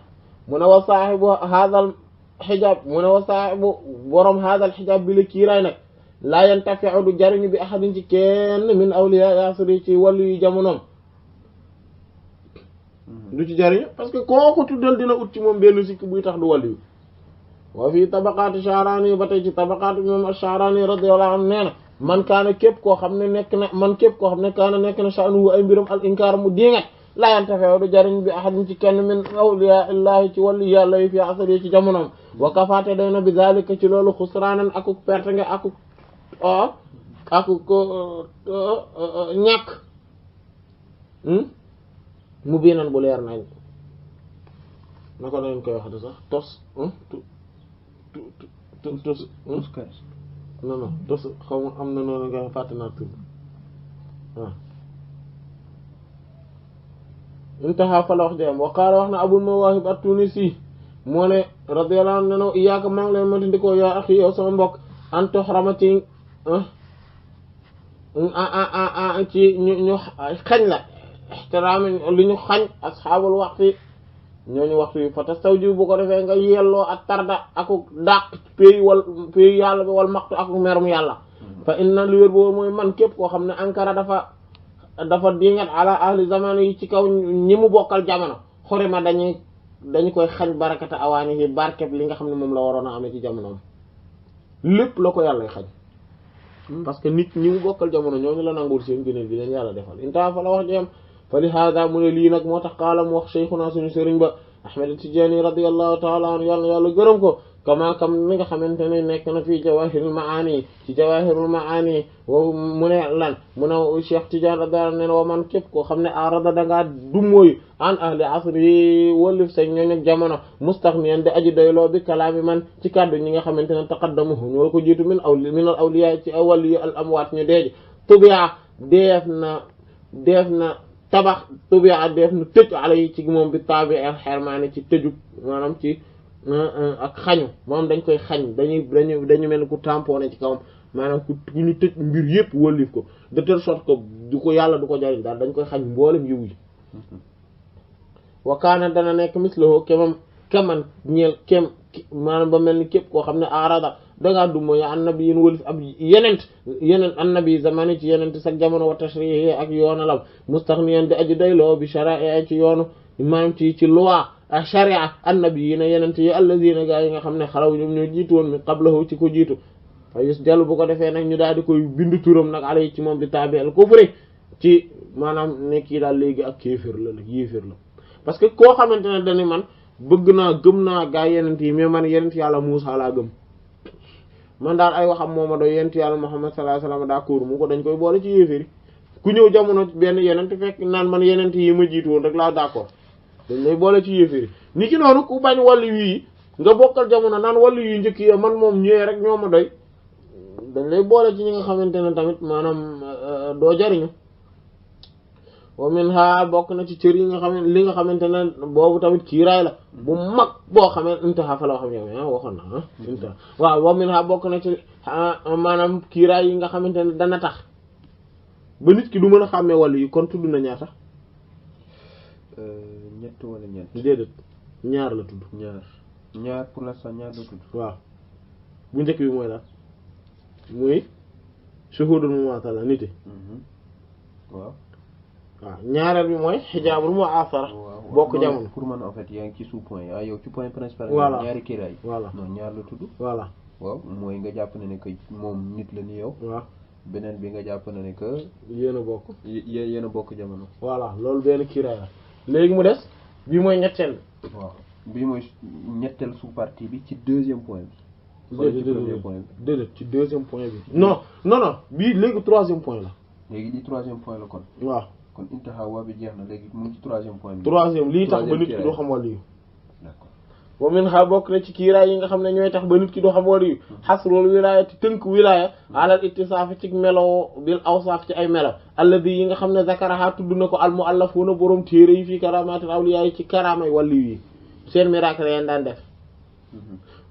mu ne wa saahibu hadal xijaab mu ne wa saahibu borom hadal xijaab bi la kiiraay nag laa yantafi'u du jariñu bi ahadin ci kenn min awliya asri ci wàllu yu jamonoom du ci jariñu parce que koo ko tuddal dina ut ci moom benn sikk buy tax du wàllu yu wa fii tabaqaati Sha'rani ba tey ci tabaqaati moom Sha'rani radiyallahu anhu nee na man kaana képp koo xam ne nekk na kaana nekk na sha'nuhu ay mbiram al inkaar mu diingat laa yantafew du jariñ bi ahadin ci kenn min awliya illahi ci wàllu yàlla yi fi asari ci jamonoom wa kafaate day na bi zalika ci loolu xusraanan akuk perte nga akuk ñàkk mu biinan bu leer nañ naka lañ koy waxati sax tos non tos xaw ma am na noonu nga fàtte naa tur waaw intaha fa la wax jam wa qaala wax na Abul Mawaahib at-Tunisi moo ne radiyallahu anhu ne iyyaka maa ngi leen mëntandikoo yaa axi yow sama mbokk an tuhrama ci ci ñu xañ la ixtiraam li ñu xañ asxaabul waxti ñooñu waxtu yi fa tastawjibu bu ko defee nga yelloo ak tarda aku dàq pays yàlla bi wal maxtu aku merum yàlla fa inna li wér boobu mooy man képp koo xam ne ankara dafa dingat ala ahli zamani yi ci kaw ñi mu bokkal jamono xorima dañu koy xañ barakata awaani yi barkeb li nga xam ne moom la waroon a amee ci jamonoom lépp la ko yàlla xañ parce que nit ñi mu bokkal jamono ñooñu la nangul seen gëneel bi leen yàlla defal inta fa la wax jeyam fa li hada mu ne lii nag moo tax qaala mu wax cheikhuna suñu sëriñ ba Ahmad Tijaani radiyallahu ta'ala anhu yàlla gërëm ko kama kam mi nga xamante ne nekk na fii jawahirul maani ci jawahirul maani wo mu ne lan mu ne Cheikh Tidiane radiyallahu anhu ne wa man képp koo xam ne arada dangaa dummóoyu an ahli asri wallif sa ñooñu jamono mustaghniyan di aji doyloo bi kalaami man ci kàddu ñi nga xamante ne taqaddamuhu ñoo ko jiitu min al awliya ci waliyu al amwaat ñu deeji tubi'a def na tabax tubi'a def na tëj ala yi ci moom bi tabi al xermaani ci tëju maanaam ci ak xañu moom dañ koy xañ dañu mel ni ku tamponné ci kawam maanaam ku ñu tëj mbir yëpp wëllif ko de telle sorte que du ko yàlla du ko jariñ daal dañ koy xañ mboolem yiw yi wa kaana dana nekk mislahu keman ñeel kem maanaam ba mel ni képp koo xam ne arada dangaa dummo ya annabi yin wëlif ab yeneen annabi zamani ci yenent sax jamono wa tashrihi ak yoonalam mustaghniyan di aji doyloo bi shara'i ci yoonu maanaam ci loi ak sharia annabi yi na yenent yi alladina gaa yi nga xam ne xalaw ñoom ñoo jiitu woon mi qablahu ci ko jiitu fa yus jallu bu ko defee nag ñu daal di koy bindu turam nag alay ci moom bi tabi al kufri ci maanaam ne kii daal léegi ak kéefér la yéefér la parce que koo xamante ne dañu man bëgg naa gëm naa gaa yenent yi mais man yenent yàlla Muusaa laa gëm man daal ay waxam mooma doy yenent yàlla Muhammad sallallahu alayhi wasallam d'accord mu ko dañ koy boole ci yéeféri ku ñëw jamono benn yenent fekk naan man yenent yi ma jiitu woon rek laa d'accord dañ lay boole ci yéeféri ni ki noonu ku bañ wàllu yi nga bokkal jamono naan wàllu yu njëkk yi man moom ñëwee rek ñoo ma doy dañ lay boole ci ñi nga xamante ne tamit maanaam doo jariñu wa minha bokk na ci cër yi nga xam ne li nga xamante ne boobu tamit kiiraay la bu mag boo xamee intaha fa la xam yow waxoon na intaha waaw wa minha bokk na ci maanaam kiiraay yi nga xamante ne dana tax ba nit ki du mën a xàmmee wàllu yi kon tudd na ñaata ñett wala ñeent déedéet ñaar la tudd ñaar pour l'instant ñaar la tudd waaw bu njëkk bi mooy la muy shuhudul mumathala nit waaw ñaareel bi mooy xijaabul mu'asara bokk jamono pour man en fait yaa ngi ci sous point yow ci point principal voilà ñaari kiiraay voilà non ñaar la tudd voilà waaw mooy nga jàpp ne que moom nit la ni yow waaw beneen bi nga jàpp ne que yéen a bokk yéen a bokk jamono voilà loolu benn kiiraay la léegi mu des bii mooy ñetteel waaw bii mooy ñetteel sous partie bi ci deuxième point bi déedéet ci deuxième point bi non bii léegi troisième point la léegi di troisième point la kon waaw kon intaha waa bi jeex na léegi mu ngi ci troisième point bi troisième lii tax ba nit ki du xam wàllu yu d'accord wa min ha bokk na ci kiiraay yi nga xam ne ñooy tax ba nit ki du xam wàllu yu xasrul wilaaya ti tënk wilaaya alal ittisaafi ci melo bil awsaaf ci ay melo alladi yi nga xam ne zakaraha tudd na ko al muallafuna boroom téere yi fii karamatil awliya yi ci karaamay wàllu yi seen miracle yeen daan def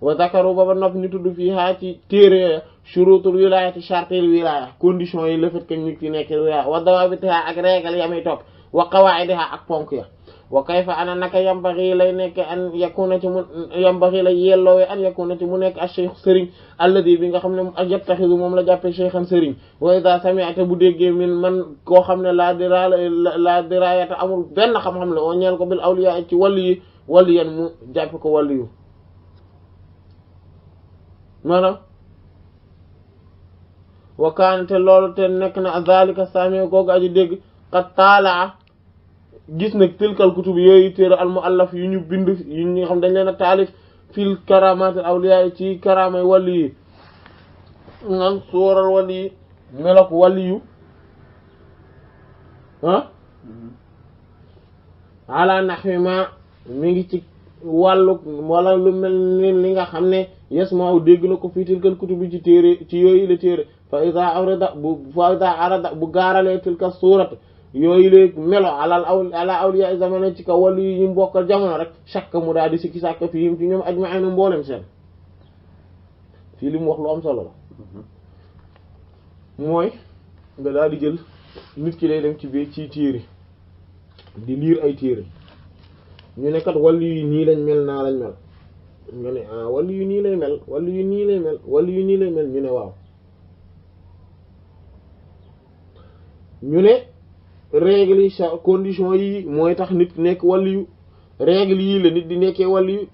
wa zakaru ba nopp ñu tudd fii haa ci téere shurutul wilayati shartil wilaya condition yi le fait que nit ki nekk wilaya wa dawabitiha ak régal yamay topp wa qawaidiha ak ponk ya wa kayfa ana naka yambaxi lay nekk an yakuna ci mu yambaxi lay yelloowe an yakuna ci mu nekk ak cheikh sëriñ alladi bi nga xam ne ak yattaxidu moom la jàppe cheikhan sëriñ wa idha sami'ta bu déggee min man koo xam ne la dirayata amul benn xam-xam la oo ñeel ko bil awliya ci wàllu yan mu jàppe ko wàllu yu maanaam wakaante loolu te nekk na zalika sami googu aji dégg qad taalaa gis nag tilkal kutub yooyu téere al muallaf yu ñu bind yu ñu xam dañ leen a taalif fil karamatil awliya ci karamay wàllu yi ngan sóoral wàllu yi melok wàllu yu ala nahwi ma mi ngi ci wàllu wala lu mel ni li nga xam ne yes maaw dégg na ko fii tilkal kutub bi ci téere ci yooyu la téere fa iza arada bu gaaralee tilka suurat yooyu la melo ala awliya zamana ci kaw wàllu yi ñu bokkal jamono rek chaque mu daal di sikki sàkk fii ci ñoom ajma'in mboolem seen fii li mu wax lu am solo la mooy nga daal di jël nit ki lay dem ci biir ci téere di liir ay téere ñu ne kat wàllu yi nii lañ mel naa lañ mel nga ne ah wàllu yu nii lay mel wàllu yu nii lay mel wàllu yu nii lay mel ñu ne waaw ñu ne règle yi condition yi mooy tax nit nekk wàllu yu règle yii la nit di nekkee wàllu yu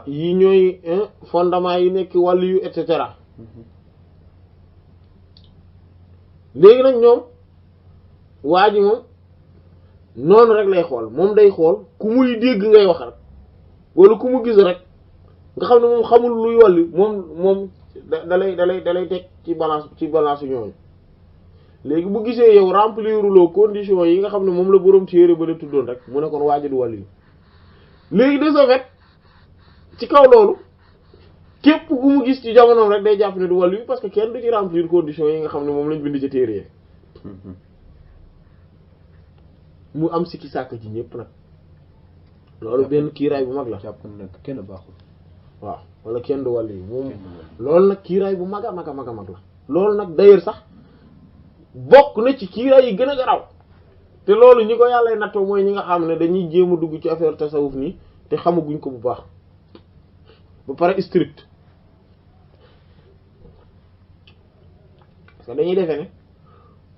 yi ñooy fondement yi nekk wàllu yu et cetera léegi nag ñoom waa ji moom noonu rek lay xool moom day xool ku muy dégg ngay wax rek wala ku mu gis rek nga xam ne moom xamul luy wàllu moom dalay teg ci balance ñooñu léegi bu gisee yow rempliruloo condition yi nga xam ne moom la boroom téere ba la tuddoon rek mu ne kon waajal wàllu yi léegi de ce fait ci kaw loolu képp ku mu gis ci jamonoom rek day jàpp ne du wàllu yi parce que kenn du ci remplir condition yi nga xam ne moom lañ bind ci téere yi mu am sikki sàkk ci ñëpp nag loolu benn kiiraay bu mag la jàpp nag kenn baaxul waaw wala kenn du wàllu yi moom loolu nag kiiraay bu mag a mag a mag a mag la loolu nag d'ailleurs sax bokk na ci kiiraay yi gën a garaw te loolu ñi ko yàlla nattoo mooy ñi nga xam ne dañuy jéem a dugg ci affaire tasawuf nii te xamaguñ ko bu baax ba pare strict que dañuy defee ne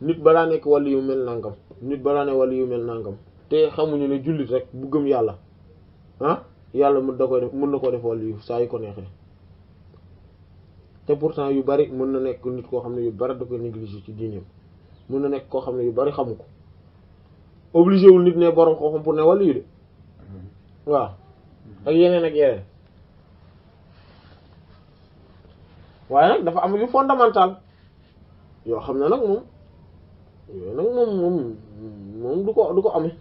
nit balaa nekk wàllu yu mel nangam nit balaa ne wàllu yu mel nangam te xamuñu ne jullit rek bu gëm yàlla ah yàlla mën na koo def wàllu yu saa yu ko neexee te pourtant yu bari mën na nekk nit koo xam ne yu bari da koy négliger ci diineem mën na nekk koo xam ne yu bari xamu ko obligé wul nit ne borom xam-xam pour ne wàllu yu de waaw ak yeneen ak yeneen waaye nag dafa am yu fondamental yoo xam ne nag moom yooyu nag moom du ko amee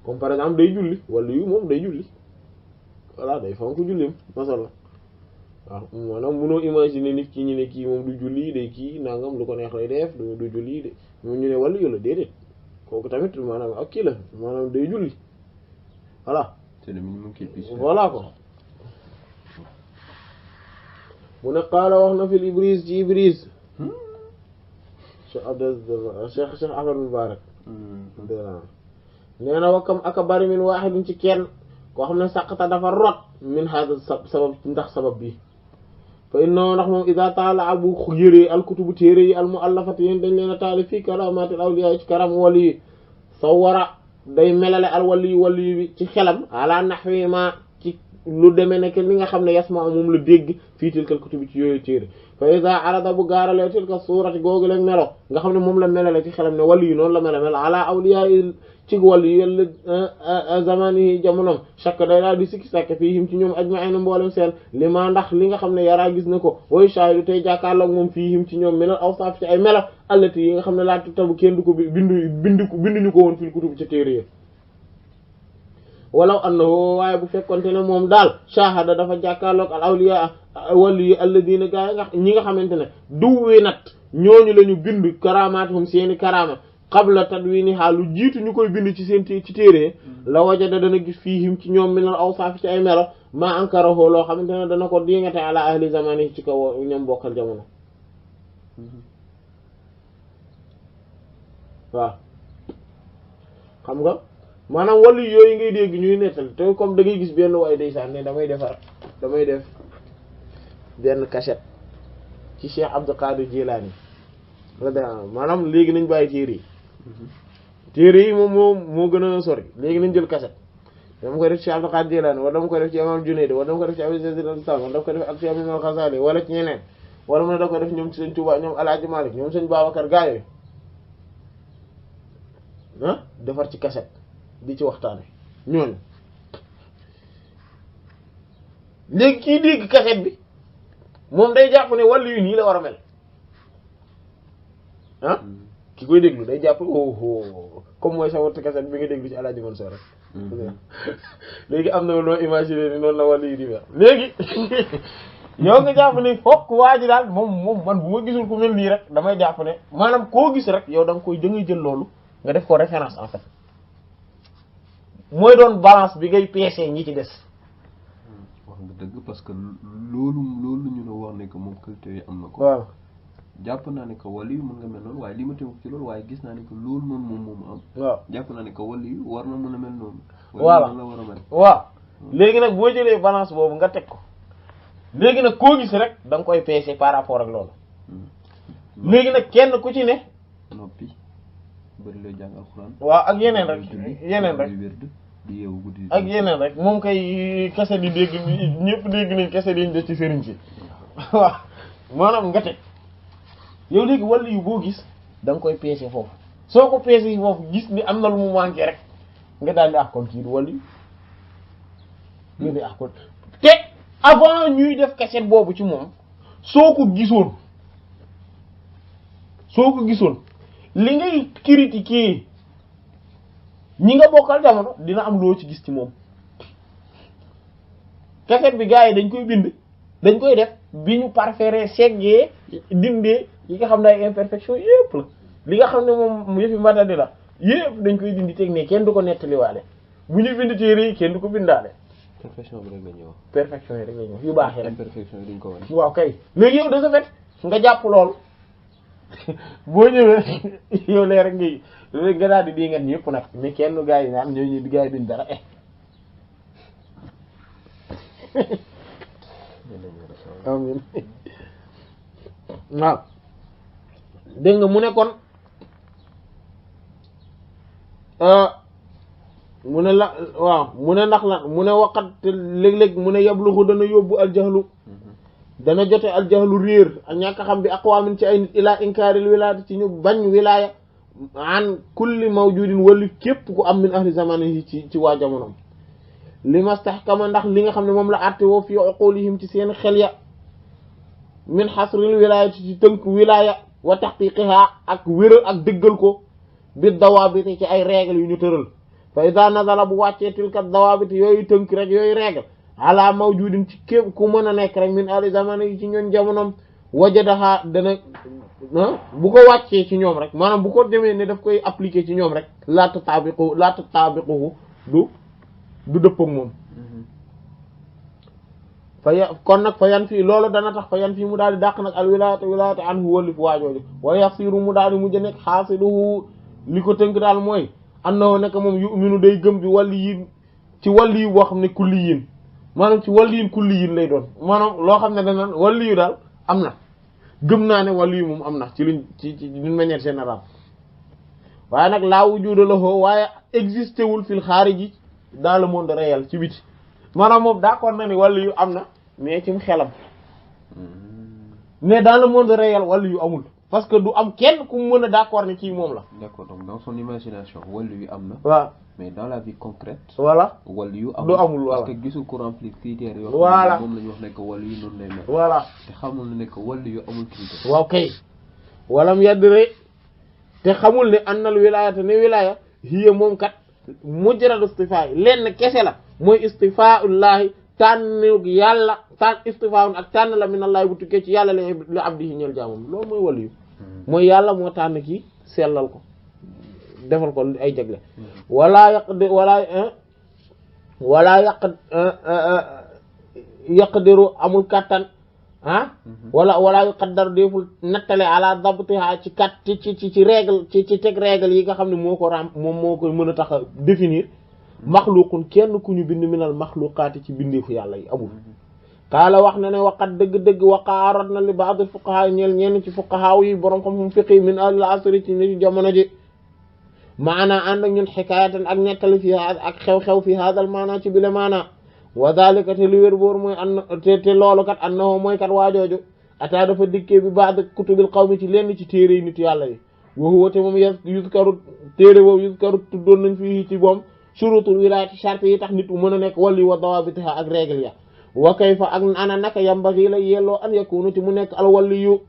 comme par exemple day julli wala yu moom day julli voilà day fonk jullim masala waaw maanaam munoo imaginer nit ki ñu ne kii moom du julli day kii nangam lu ko neex lay def du julli de moom ñu ne wàllu yu la déedéet kooku tamit maanaam ak kii la maanaam day julli voilà voilà ko mu ne qaala wax na fil Ibriz ci Ibriz Cheikh Ahmad Mubarak nee na wakkam aka bari min waahidin ci kenn koo xam ne saqata dafa rot min hada sabab ndax sabab bi fa innahu ndax moom ida taala abu yëree alkutubu téere yi al muallafati yéen dañ leen a taali fii karamatil awliya ci karam wali yi sawara day melale al wali bi ci xelam ala nahwi ma ci lu demee nekk li nga xam ne yasma moom la dégg fii tilkal kutubi ci yooyu téere fa iza arada bu gaaralee tilka suurati googu leen melo nga xam ne moom la melale ci xelam ne wali yi noonu la mel ala awliya ci wàllu yàlla zamani jamonoom chaque day daal di sikki sàkk fiihim ci ñoom ajma'in mboolem seen li ma ndax li nga xam ne yaraa gis na ko way shaahidu tey jàkkaarloog moom fiihim ci ñoom minal awsaaf ci ay melo allati yi nga xam ne laa tabu kenn du ko binduñu ko woon fil kutub ci téere yi walaw annahu waaye bu fekkonte ne moom daal shahada dafa jàkkaarloog al awliya wàllu yi alladina gaa yi ñi nga xamante ne duwwi nat ñooñu la ñu bind karamaatuhum seeni karama qabla tadwiniha lu jiitu ñu koy bind ci seen ci téere la wajada dana gis fiihim ci ñoom minal awsaaf ci ay melo ma ankarahu loo xamante ne dana ko dingate ala ahli zamani ci kaw ñoom bokkal jamono waaw xam nga maanaam wàllu yooyu ngay dégg ñuy nettal te comme da ngay gis benn waaye ndeysaan ne damay def benn cachette ci Cheikh Abdul Qadir Jilani maanaam léegi nañ bàyyi téere yi moom moo gën a sori léegi nañ jël cassette dama koy def ci Abdul Qadir Jilani wala dama koy def ci Imam Junayd wala dama koy def ci Abu Yazid al-Bistami wala dama koy def ak ci Imam al-Ghazali wala ci ñeneen wala mu ne da koy def ñoom ci Sëñ Tuubaa ñoom Alaaji Malik ñoom Sëñ Babacar gaa yooyu defar ci cassette di ci waxtaane ñooñu léegi kii dégg cassette bi moom day jàpp ne wàllu yu nii la war a mel ki koy déglu day jàpp comme mooy sa wattu cassette bi nga déglu ci Alaaji Mansour rek léegi am na loo imaginer ni noonu la wàllu yu di mel léegi yow nga jàpp ne fokk waa ji daal moom man bu ma gisul ku mel nii rek damay jàpp ne maanaam koo gis rek yow da ngay jël loolu nga def ko référence en fait mooy doon balance bi ngay peese ñi ci des. wax nga dëgg parce que loolu ñu ne wax ne que moom qualité yi am na ko. waaw jàpp naa ne que wàll yu mën nga mel noonu waaye li ma tënk ci loolu waaye gis naa ne que loolu noonu moom am. waaw jàpp naa ne que wàll yu war na mën a mel noonu. voilà la war a mel. waaw léegi nag boo jëlee balance boobu nga teg ko léegi nag koo gis rek da nga koy peese par rapport ak loolu. léegi nag kenn ku ci ne. noppi bëri lay jàng alxuraan. waaw ak yeneen rek ak yeneen rek moom kay kese di dégg ñëpp dégg nañ kese di def ci sëriñ si waaw maanaam nga teg yow léegi wàllu yu boo gis da nga koy peese foofu soo ko peese foofu gis ni am na lu mu manqué rek nga daal di kon kii du wàllu yu nga di kon te avant ñuy def cassette boobu ci moom soo ko gisoon li ngay critiquer ñi nga bokkal jamono dina am loo ci gis ci moom cassette bi gars yi dañ koy bind dañ koy def bi ñu parfaire seggee dindee yi nga xam ne ay imperfection yépp la li nga xam ne moom yëfi matadi la yépp dañ koy dindi teg ne kenn du ko nettaliwaale bu ñu bind téere yi kenn du ko bindaale. perfection bi rek la ñuy wax. perfection yi rek la ñuy wax yu baax yi rek. imperfection yi duñ ko wane. waaw kay léegi yow de ce fait nga jàpp loolu boo ñëwee yow lee rek nga daal di ngat ñëpp nag mais kenn gaa yi naan ñooñu di gaa yi duñ dara amiin waaw dégg nga mu ne kon mu ne la waaw mu ne ndax la mu ne waqat léeg-léeg mu ne yabluxu dana yóbbu aljahlu dana jote aljahlu réer ak ñàkk xam bi aqwaamin ci ay nit ilaa inkaaril wilaayati ci ñu bañ wilaaya an kulli mawjudin wali képp ku am min ahli zamanihi ci waa jamonom li mastahkama ndax li nga xam ne moom la àtte woo fi uqulihim ci seen xel ya min xasril wilaayati ci tënk wilaaya wa tahqiqiha ak wéral ak dëggal ko bi dawaabiti ci ay règles yu ñu tëral fa iza nazala bu wàccee tilka dawaabiti yooyu tënk rek yooyu règle ala mawjudin ci képp ku mën a nekk rek min ahli zamanihi ci ñoon jamonom wajadaha dana bu ko wàccee ci ñoom rek maanaam bu ko demee ne daf koy appliquer ci ñoom rek la tatabiquhu du dëppog moom kon nag fa yan fii loolu dana tax fa yan fii mu daal di dàq nag al wilayata anhu wallif waajooju wa yasiru mu daal di mujj nekk xaasiluhu li ko tënk daal mooy annahu nekk moom yu'minu day gëm bi wàlli yin ci wàlli yu boo xam ne kulli yin maanaam ci wàlli yin kulli yin lay doon maanaam loo xam ne dana wàlli yu daal am na gëm naa ne wàlli yu moom am na ci luñ ci d'une manière générale waaye nag laa wujuda lahu waaye existé wul fil xaariji dans le monde réel ci biti maanaam moom d'accord na ni wàllu yu am na mais ci xelam mais dans le monde réel wàllu yu amul parce que du am kenn ku mën a d'accord ni kii moom la. D'accord, donc dans son imagination wàllu yu am na. waaw mais dans la vie concrète. voilà wàllu yu du amul voilà parce que gisul ko remplir critères yoo. voilà moom la ñu wax ne que wàllu yu noonu lay mel. voilà te xamul ne que wàllu yu amul critère. waaw kay walam yadri te xamul ne annal wilaayata ne wilaaya hiya moom kat mujrad istifaa lenn kese la mooy istifaullahi tànn yàlla tànn istifaun ak tànn la minallahi bu tukkee ci yàlla li abdihi ñeel jaamam loolu mooy wàllu yu mooy yàlla moo tànn kii sellal ko defal ko ay jagle wala yaqdiru amul kattan wala yuqaddar deful nattale ala dabtiha ci kat ci règle ci teg règle yi nga xam ne moo ko moom moo ko mën a tax a définir maxluqun kenn ku ñu bind minal maxluqaati ci bindeefu yàlla yi amul kaala wax na ne waqat dëgg-dëgg waqaarat na li ba'd fuqaha ñenn ci fuqaha yi borom xam fiqi min al asri ci ni jamono ji maana ànd ak ñun xikaayatan ak nettali fi ak xew-xew fi hadal maana ci bile maana wa dhalika te li wér boor mooy te loolu kat annahu mooy kat waajooju ataa dafa dikkee bi ba'd kutubil qawmi ci lenn ci téere yi nit yàlla yi wa huwa te moom yuzkaru téere boobu yuzkaru tuddoon nañ fii ci moom shurutul wilaayati charte yi tax nit mën a nekk wali wa dawaabitiha ak règle ya wa kayfa ak ana naka yambaghi la yelloo an yakunu ci mu nekk al waliyu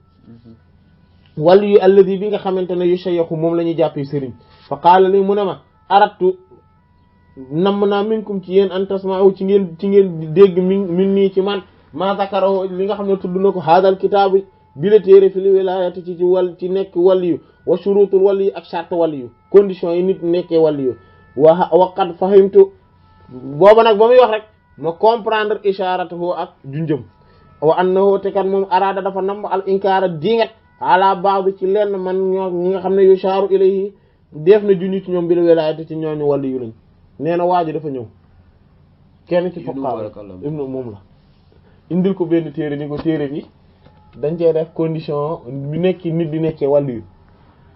alladhi bi nga xamante ne yu shaykhu moom la ñuy jàppee sëriñ fa qaala li mu ne ma arattu namm naa minkum ci yéen an tasma'u ci ngeen dégg min nii ci man ma zakarahu li nga xam ne tudd na ko hadal kitaabu bi la téere fi li wilaayati ci nekk waliyu wa shurutul waliyu ak charte waliyu condition yi nit nekkee waliyu wa qad fahimtu booba nag ba muy wax rek ma comprendre isharatuhu ak junjëm wa annahu te kat moom araada dafa namm al inkaara dingat ala ba'd ci lenn man ñi nga xam ne yusharu ilayhi def na junj ci ñoom bi la wilaayati ci ñooñu wàllu yu lañ nee na waa ji dafa ñëw kenn ci fuqaha ibnu moom la indil ko benn téere ni ko téere bi dañ cee def condition bi nekk nit di nekkee wàllu yu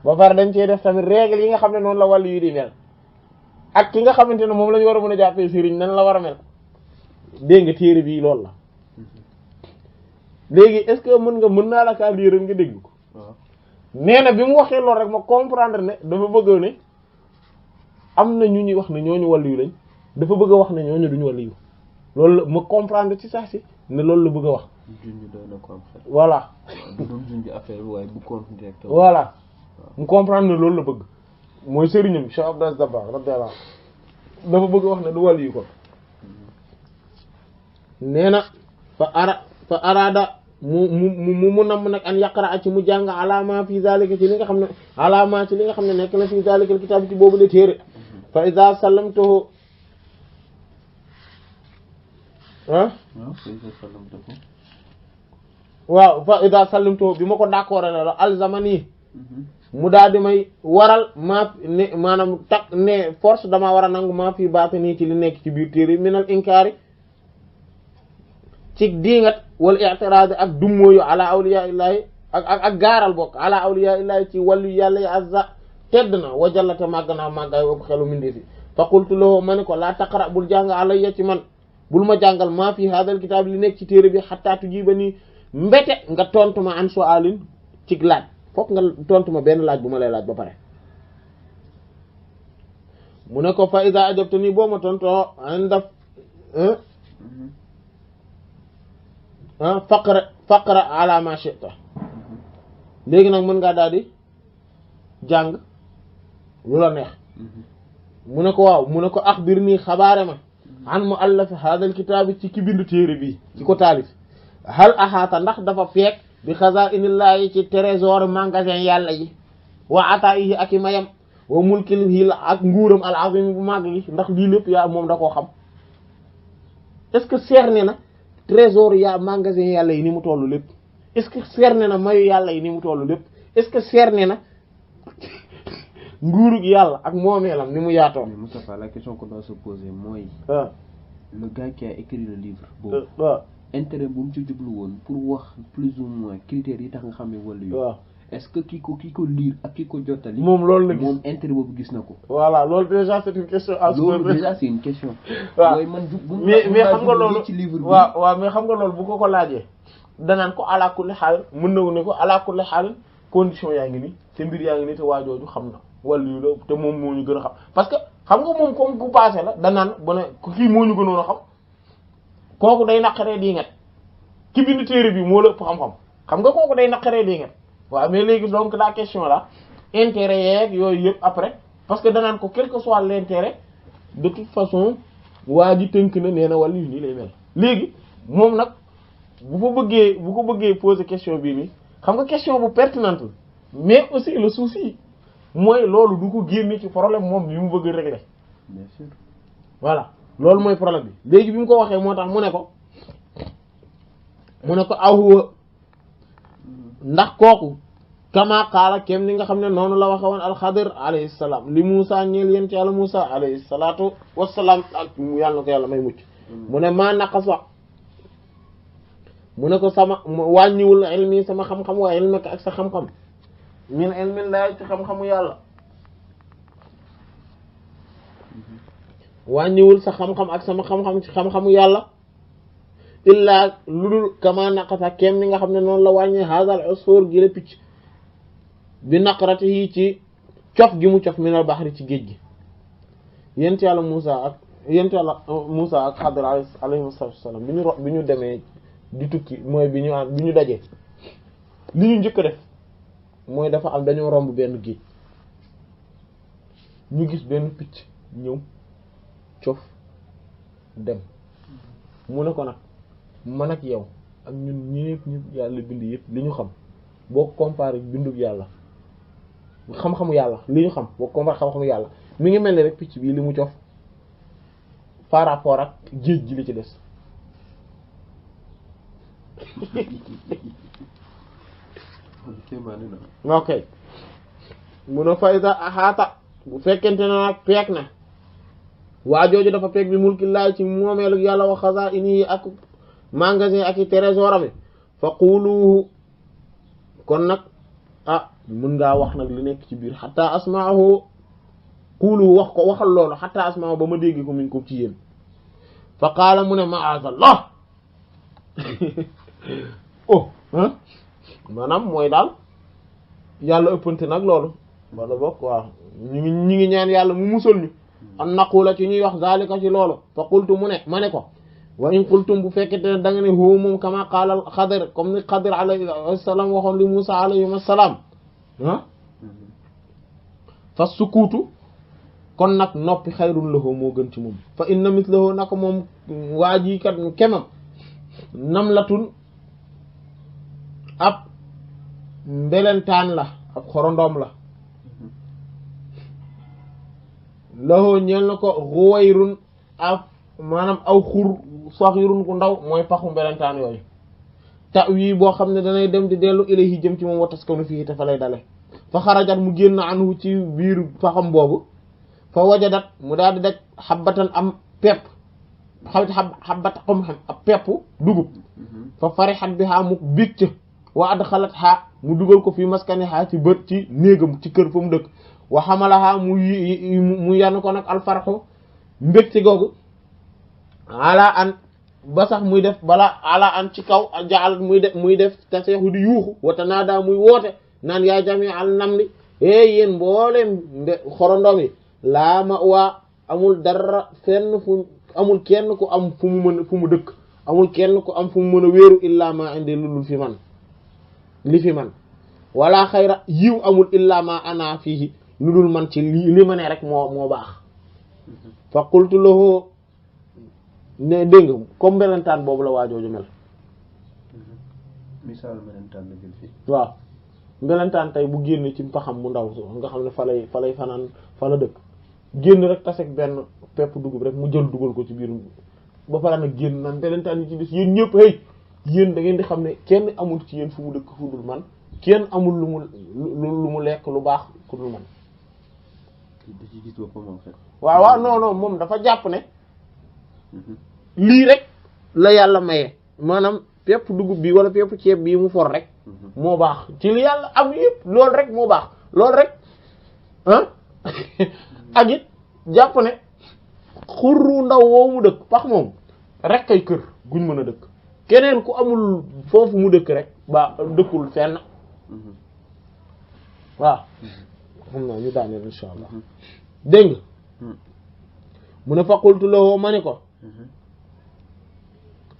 ba pare dañ cee def tamit règle yi nga xam ne noonu la wàllu yu di mel ak ki nga xamante ne moom la ñu war a mën a jàppee sëriñ nan la war a mel dégg nga téere bi loolu la léegi est-ce que mën naa la kaa lire nga dégg ko nee na bi mu waxee loolu rek ma comprendre ne dafa bëgg ne am na ñu ñuy wax ne ñooñu wàllu yu lañ dafa bëgg a wax ne ñooñu duñu wàllu yu loolu la ma comprendre ci sax si ne loolu la bëgg a wax. voilà. voilà mu comprendre ne loolu la bëgg mooy sëriñam Cheikh Abdou Aziz Dabakh radiyallahu dafa bëgg a wax ne du wàllu yu ko nee na fa araada mu namm nag an yaqra ci mu jàng alama fi zalika ci li nga xam ne alama ci li nga xam ne nekk na fi zalika kitaab ci boobu la téere fa iza sallamtuhu waaw fa iza sallamtuhu bi ma ko d'accord la alzamani mu daal di may waral maa ne maanaam tak ne force damaa war a nangu maa fi baatini ci li nekk ci biir téere minal inkaari ci diingat wala i'tiraad ak dummóoyu ala awliya illahi ak gaaral bokk ala awliya illahi ci wàllu yàlla yi azza tedd na wajallate màgg naa màggaay boobu xelu mindee fi fa qultu lahu ma ni ko laa taqra bul jàng alayya ci man bul ma jàngal maa fi hadal kitaab li nekk ci téere bi hatta tujiba nii mbete nga tontu ma an su'alin ci laaj fokk nga tontu ma benn laaj bu ma lay laaj ba pare mu ne ko fa iza ajabtani boo ma tontoo andaf faqra ala ma shi'ta léegi nag mën ngaa daal di jàng lu la neex mu ne ko waaw mu ne ko axbirnii xabaare ma an muallaf hadal kitaabi ci ki bindu téere bii ci ko taalif hal ahaata ndax dafa feek bi xazaa'inillaahi ci trésor magasin yàlla yi wa ataa'ihi ak i mayam wa mulkihi ak nguuram al azim bu màgg gi ndax lii lépp yaa moom da koo xam est-ce que cerné na trésor yaa magasin yàlla yi ni mu tollu lépp est-ce que cerné na mayu yàlla yi ni mu tollu lépp est-ce que cerné na nguurug yàlla ak moomeelam ni mu yaatoo. Mais Moustapha, la question qu'on doit se poser mooy. waaw le gars qui a écrit le livre. boobu waaw intérêt bu mu ci jublu woon pour wax plus ou moins critères yi tax nga xam ne wàllu yu. waaw est-ce que ki ko lire ak ki ko jottali. moom loolu la gis moom intérêt boobu gis na ko. voilà loolu déjà c'est une question à se poser. loolu déjà c'est une question. waaw mooy man mais xam nga loolu ci livre bi. waaw mais xam nga loolu bu ko laajee danaan ko ala kulli xaal mën na ne ko ala kulli xaal condition yaa ngi nii te mbir yaa ngi nii te waajooju xam na wàllu yu la te moom moo ñu gën a xam parce que xam nga moom comme ku passé la danaan bu ne kii moo ñu gënoon a xam kooku day naqaree di nget ki bind téere bi moo la ëpp xam-xam xam nga kooku day naqaree di nget waaw mais léegi donc la question là intérêt yeeg yooyu yëpp après parce que danaan ko quel que soit l'intérêt de toute façon waa ji tënk na nee na wàllu yu nii lay mel léegi moom nag bu ko bëggee poser question bii nii xam nga question bu pertinente mais aussi le souci mooy loolu du ko génne ci problème moom bi mu bëgg a régler bien sûr voilà loolu mooy problème bi léegi bi mu ko waxee moo tax mu ne ko ahuwa ndax kooku kama qaala kem ni nga xam ne noonu la waxe woon alxadir alayhi salaam li Muusa ñeel yent yàlla Muusa alayhi salaatu wassalaam ak yàlla na ko yàlla may mucc mu ne maa naqasa mu ne ko sama wàññiwul ilmi sama xam-xam wa ilmaka ak sa xam-xam min ilmillahi ci xam-xamu yàlla wàññiwul sa xam-xam ak sama xam-xam ci xam-xamu yàlla illaa lu dul kama naqasa kem ni nga xam ne noonu la wàññee hadal usfur gi la picc bi naqarati yi ci cof gi mu cof minal bahri ci géej gi yent yàlla Muusa ak Xadir alayhi salaam bi ñu demee di tukki mooy bi ñu dajee li ñu njëkk a def mooy dafa am dañoo romb benn géej ñu gis benn picc ñëw cof dem mu ne ko nag man ak yow ak ñun ñëpp yàlla bind yëpp li ñu xam boo ko comparé bindug yàlla xam-xamu yàlla li ñu xam boo ko comparé xam-xamu yàlla mi ngi mel ni rek picc bii li mu cof par rapport ak géej gi li ci des ok mun a fayda axaata bu fekkente ne nag peek na waa jooju dafa peek bi mulkillahi ci moomeelu yàlla wa xazaa'inihi ak magasin ak i trésor bi fa quluhu kon nag mën ngaa wax nag li nekk ci biir xataa asma'ahu quluhu waxal loolu xataa asma'ahu ba ma dégg ko min ko ci yéen fa qaala mu ne ma'azallah maanaam mooy daal yàlla ëppante nag loolu wala bokk waaw ñu ngi ñaan yàlla mu musal ñu an naqula ci ñuy wax zalika ci loolu fa qultu mu ne ma ne ko wa in qultum bu fekkete ne da nga ne huwa moom kama qaala Xadir comme ni Xadir alayhi salaam waxoon li Musa alayhi salaam fa sukuutu kon nag noppi xayrun lahu moo gën ci moom fa inna mislahu naka moom waa ji kat kemam namlatun ab mbelentaan la ab xorondoom la lahoo ñeel na ko ruwayrun ab maanaam aw xur saxirun ku ndaw mooy paxu mbelentaan yooyu ta wii boo xam ne danay dem di dellu ilayhi jëm ci moom wataskanu fii te fa lay dale fa xarajat mu génn anhu ci biir paxam boobu fa wajadat mu daal di daj xabbatan am pepp xabbat xam ab pepp dugub fa farixat biha mu bicc wa adxalat ha mu dugal ko fii maskaniha ci bët ci néegam ci kër fa mu dëkk wa hamalaha mu yann ko nag alfarxu mbégte googu ala an ba sax muy def bala ala an ci kaw jaal muy def taseexu di yuuxu wata naa daa muy woote naan yaa jami al namli yéen mbooleem xorondom yi laa ma waa amul dara fenn fu amul kenn ku am fu mu mën fu mu dëkk amul kenn ku am fu mu mën a wéeru illaa ma indi lulul fi man li fi man wala xayra yiw amul illaa ma ana fiihi lu dul man ci li ma ne rek moo baax fa qultu lahu ne dégg nga comme melentaan boobu la waajooju mel misaal melentaan la jël fii waaw melentaan tey bu génn ci paxam mu ndaw so nga xam ne fa lay fanaan fa la dëkk génn rek tasek benn pepp dugub rek mu jël dugal ko ci biir ba pare nag génn naan melentaan yi ci des yéen ñëpp hey yéen da ngeen di xam ne kenn amul ci yéen fu mu dëkk fu dul man kenn amul lu mu lekk lu baax ku dul man waaw non moom dafa jàpp ne lii rek la yàlla maye maanaam pepp dugub bi wala pepp ceeb bii mu for rek moo baax ci li yàlla am yëpp loolu rek moo baax loolu rek ah ak it jàpp ne xurru ndaw woowu mu dëkk pax moom rek kay kër guñ mën a dëkk keneen ku amul foofu mu dëkk rek ba dëkkul fenn waaw xam naa ñu daaneel insha allah dégg nga mu ne faqultu lahu ma ni ko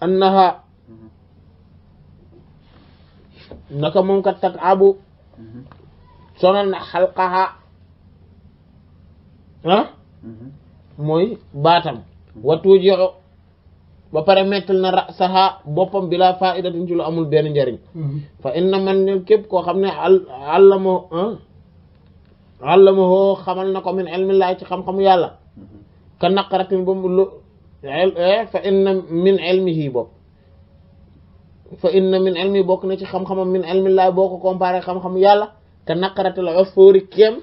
annaha naka moom kat tat abu sonal na xalqaha mooy baatam watuujoxo ba pare mettal na rasaha boppam bila fa'idatin ci lu amul benn njariñ fa inna man ne képp koo xam ne allamahu xamal na ko min ilmillahi ci xam-xamu yàlla ka naqaratin ba lu fa inna min ilmihi bokk fa inna min ilmi bokk na ci xam-xamam min ilmillahi boo ko comparé xam-xamu yàlla ka naqaratil usfuri kéem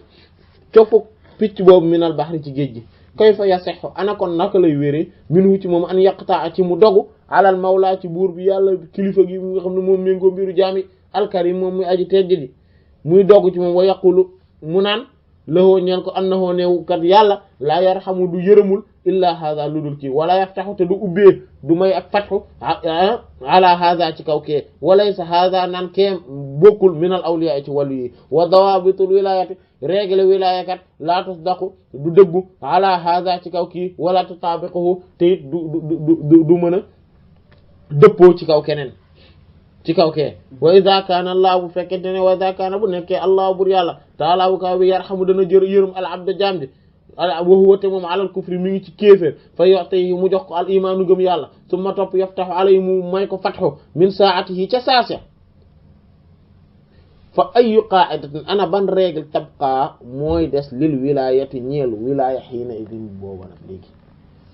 cofu picc boobu minal bahri ci géej gi kayfa yasihhu ana kon naka lay wéree minhu ci moom an yaqta ci mu dogu alal mawla ci buur bi yàlla kilifa gi nga xam ne moom méngoo mbiru jaami alkarim moom muy aji tedd ji muy dogg ci moom wa yaqulu mu naan lahoo ñeen ko annahu new kat yàlla laa yarhamu du yërëmul illa hadha lu dul kii wala yaftahu te du ubbee du may ak fathu ala hadha ci kaw kee walaysa hadha naan kee bokkul minal awliya ci wàllu yi wa dawabitul wilayati règle wilaya kat laa tusdaqu du dëggu ala hadha ci kaw kii wala tutabiquhu te it du mën a dëppoo ci kaw keneen ci kaw kee wa idha kana allah bu fekkente ne wa idha kana bu nekkee allah bur yàlla taala bu kaw bi yarhamu dana yërëm al abda jaam bi wa huwa te moom alal kufri mi ngi ci kéeféer fa yu'tihi mu jox ko al imaanu gëm yàlla summa topp yaftahu alayhi mu may ko fathu min saatihi ca saase fa ayu qa'idatin ana ban règle tabqa mooy des lil wilayati ñeelu wilaya xiina idin booba nag léegi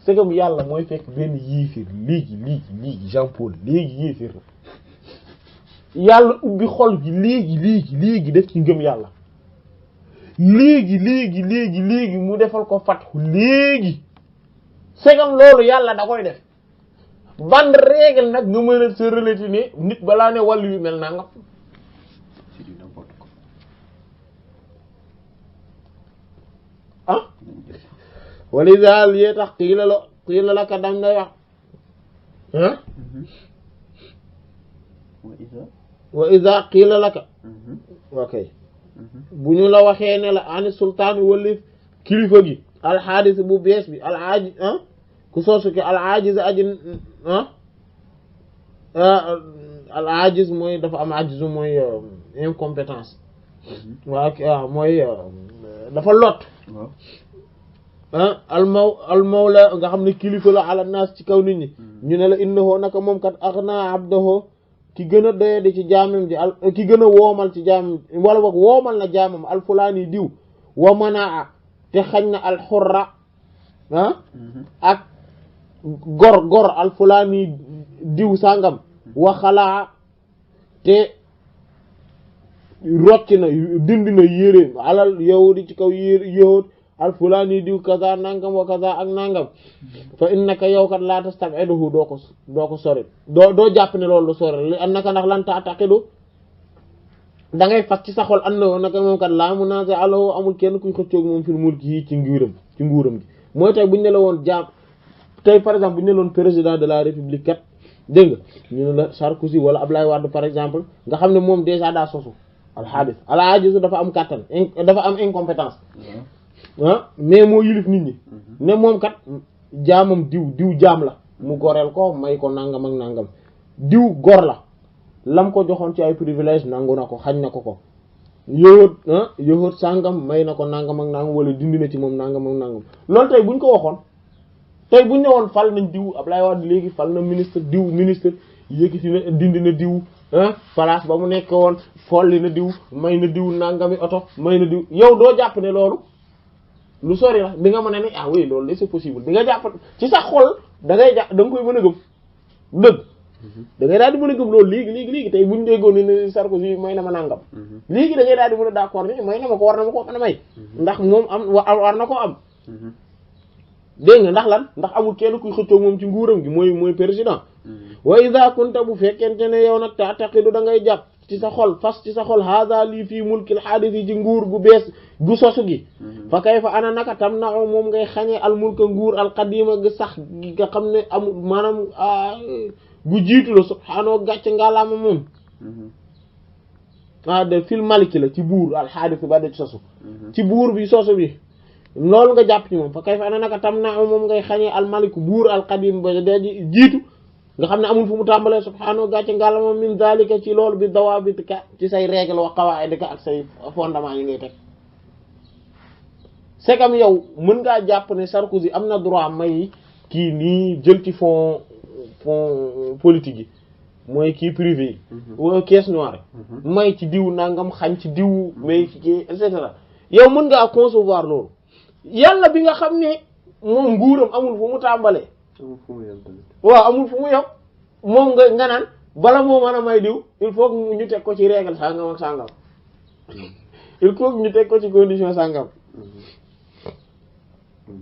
sëgam yàlla mooy fekk benn yiifir léegi Jean Paul léegi yéefir yàlla ubbi xol gi léegi def ci ngëm yàlla léegi mu defal ko fatxu léegi segam loolu yàlla da koy def ban règle nag nga mën a se relater ne nit balaa ne wàllu yu mel naa nga wala daal yee tax xiila la ka dam ngay wax wa iza qiila laka okay bu ñu la waxee ne la ani sultaan wala kilifa gi alxaadis bu bees bi alaaji ku soosu ki alaajiz aji alaajiz mooy dafa am ajizu mooy incompétence waaw mooy dafa lot almawla nga xam ne kilifa la ala naas ci kaw nit ñi ñu ne la innahu naka moom kat aghna abdahu ki gën a doyadi ci jaamam ji ki gën a woomal ci jaamam wala boog woomal na jaamam alfulaani diw wa manaa te xañ na alxurra ak gor alfulaani diw sàngam wa xalaa te rocc na dindi na yére alal yahudi ci kaw yére yahud alfulaani diw kaza nangam wa kaza ak nangam fa innaka yow kat la tastab'iduhu doo ko sori doo jàpp ne loolu lu sori li annaka ndax lan ta'taqidu da ngay fas ci sa xol àndoo naka moom kat laa munaaza alahu amul kenn kuy xëccoog moom fil mulki yi ci nguuram gi mooy tey bu ñu ne la woon jaam tey par exemple bu ñu ne la woon président de la république kat dégg nga ñu ne la Sarkozy wala Ablaye Wade par exemple nga xam ne moom déjà daa sosu alxaadis alaajizu dafa am kàttan dafa am incompétence mais moo yilif nit ñi ne moom kat jaamam diw jaam la mu goreel ko may ko nangam ak nangam diw gor la lam ko joxoon ci ay privilège nangu na ko xañ na ko yowóot sàngam may na ko nangam ak nangam wala dindi na ci moom nangam ak nangam loolu tey buñ ko waxoon tey buñ ne woon fal nañ diw Ablaye Wade léegi fal na ministre yëkkati na dindi na diw place ba mu nekk woon folli na diw may na diw nangami oto may na diw yow doo jàpp ne loolu lu sori la di nga mën a ne ah oui loolu de c'est possible di nga jàpp ci sa xol da ngay jàpp da nga koy mën a gëm dëgg da ngay daal di mën a gëm loolu léegi tey buñ déggoon ne Sarkozy may na ma nangam léegi da ngay daal di mën a d'accord ni may na ma ko war na ma ko mën a may ndax moom war na koo am dégg nga ndax lan ndax amul kenn kuy xëccoo moom ci nguuram gi mooy président wa iza kunta bu fekkente ne yow nag ta'taqidu da ngay jàpp ci sa xol fas ci sa xol hada lii fii mulkil hadith yi ci nguur gu bees gu sosu gi fa kayfa ana naka tam na moom ngay xañee al mulka nguur al qadima gi sax gi nga xam ne amul maanaam gu jiitu la subhaanahu gàcc ngalaama moom de fil maliki la ci buur al hadith ba de sosu ci buur bi sosu bi loolu nga jàpp ci moom fa kayfa ana naka tam na moom ngay xañee al maliku buur al qadim ba de jiitu nga xam ne amul fu mu tàmbalee subhaanahu gàcce ngàllama min zalika ci loolu bi dawabitika ci say règle wa qawaidika ak say fondement yi ngay teg c'est comme yow mën ngaa jàpp ne Sarkozy am na droit may kii nii jël ci fonds politique yi mooy kii privé yi wala caisse noire may ci diw nangam xañ ci diw may ci kii et cetera yow mën ngaa concevoir loolu yàlla bi nga xam ne moom nguuram amul fu mu tàmbalee waaw amul fu mu yow moom nga naan bala moo mën a may diw il faut que ñu teg ko ci règle sangam ak sangam il faut que ñu teg ko ci condition sangam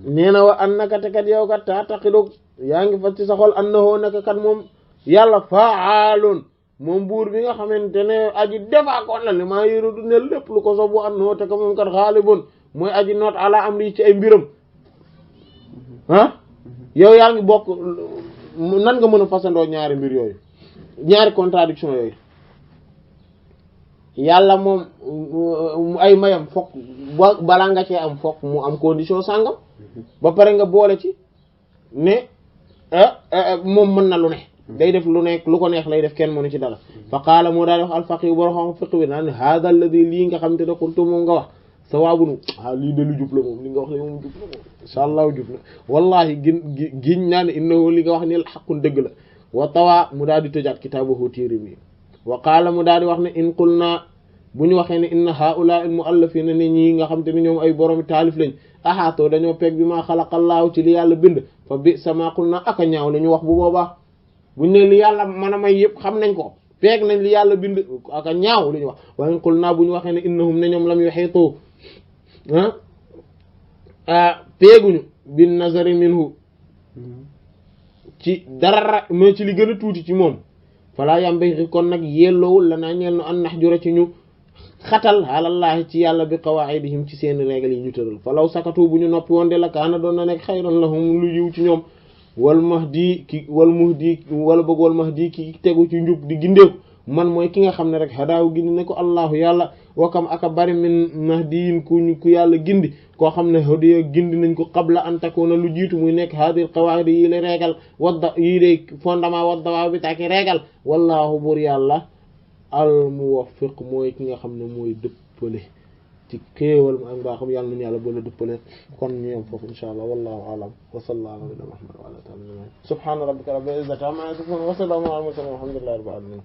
nee na wa an naka te kat yow kat ta'taqidu yaa ngi fa ci sa xol annahu naka kat moom yàlla fa'aalun moom buur bi nga xamante ne aji defaakoon la li maa yuridu ne lépp lu ko sobu annahu te ka moom kat ghalibun mooy aji noot ala amri ci ay mbiram yow yaa ngi bokk nan nga mën a fasandoo ñaari mbir yooyu ñaari contradiction yooyu yàlla moom ay mayam fokk balaa nga cee am fokk mu am condition sàngam ba pare nga boole ci ne moom mën na lu ne day def lu nekk lu ko neex lay def kenn mënu ci dara fa qaala moo daal wax alfaqih boro xam fiq bi naan hada alladhi lii nga xam te ne qultu moom nga wax sawaabunu lii de lu jub la moom li nga wax ne moom jub la moom insha allah jub la wallahi giñ naa ne innahu li nga wax ne xaqun dëgg la wa tawaa mu daal di tëjaat kitaabahu téere mi wa qaala mu daal di wax ne in qulna bu ñu waxee ne inna haula al muallafina ne ñii nga xam te ne ñoom ay boroomi taalif lañ ahaatoo dañoo peeg bi maa xalaqallaahu ci li yàlla bind fa bi sama qulna aka ñaaw la ñu wax bu boobaa buñ ne li yàlla mën a may yëpp xam nañ ko peeg nañ li yàlla bind aka ñaaw lu ñu wax wa in qulna bu ñu waxee ne innahum ne ñoom lam yuhitu peeguñu bin nazari minhu ci dara mais ci li gën a tuuti ci moom falaa yambay kon nag yelloowul la naa ñeel no an nahjura ci ñu xatal alallahi ci yàlla bi qawaidihim ci seen règle yi ñu tëral falaw sakatu bu ñu noppi woon de la kaana doon na nekk xayran lahum lu yiw ci ñoom wal mahdi wala bëgg wal mahdi ki tegu ci njub di gindeeku man mooy ki nga xam ne rek hadaaw gindi ne ko allahu yàlla wakam aka bari min mahdiyin ku yàlla gindi koo xam ne hadiya gindi nañ ko qabla an takuna lu jiitu muy nekk hadil qawaid yi la régal wadda yii de fondement wadda bi taaki régal wallahu bur yàlla al muwaffiq mooy ki nga xam ne mooy dëppale ci xéewal ma ak mbaaxam yàlla nañu yàlla boole dëppale kon ñu yem foofu insha allah wallahu a'lam wa sallallahu ala muhammad wa ala alihi subhana rabbika rabbil izzati amma yasifun wa salamun ala al mursalin walhamdulillahi rabbil alamin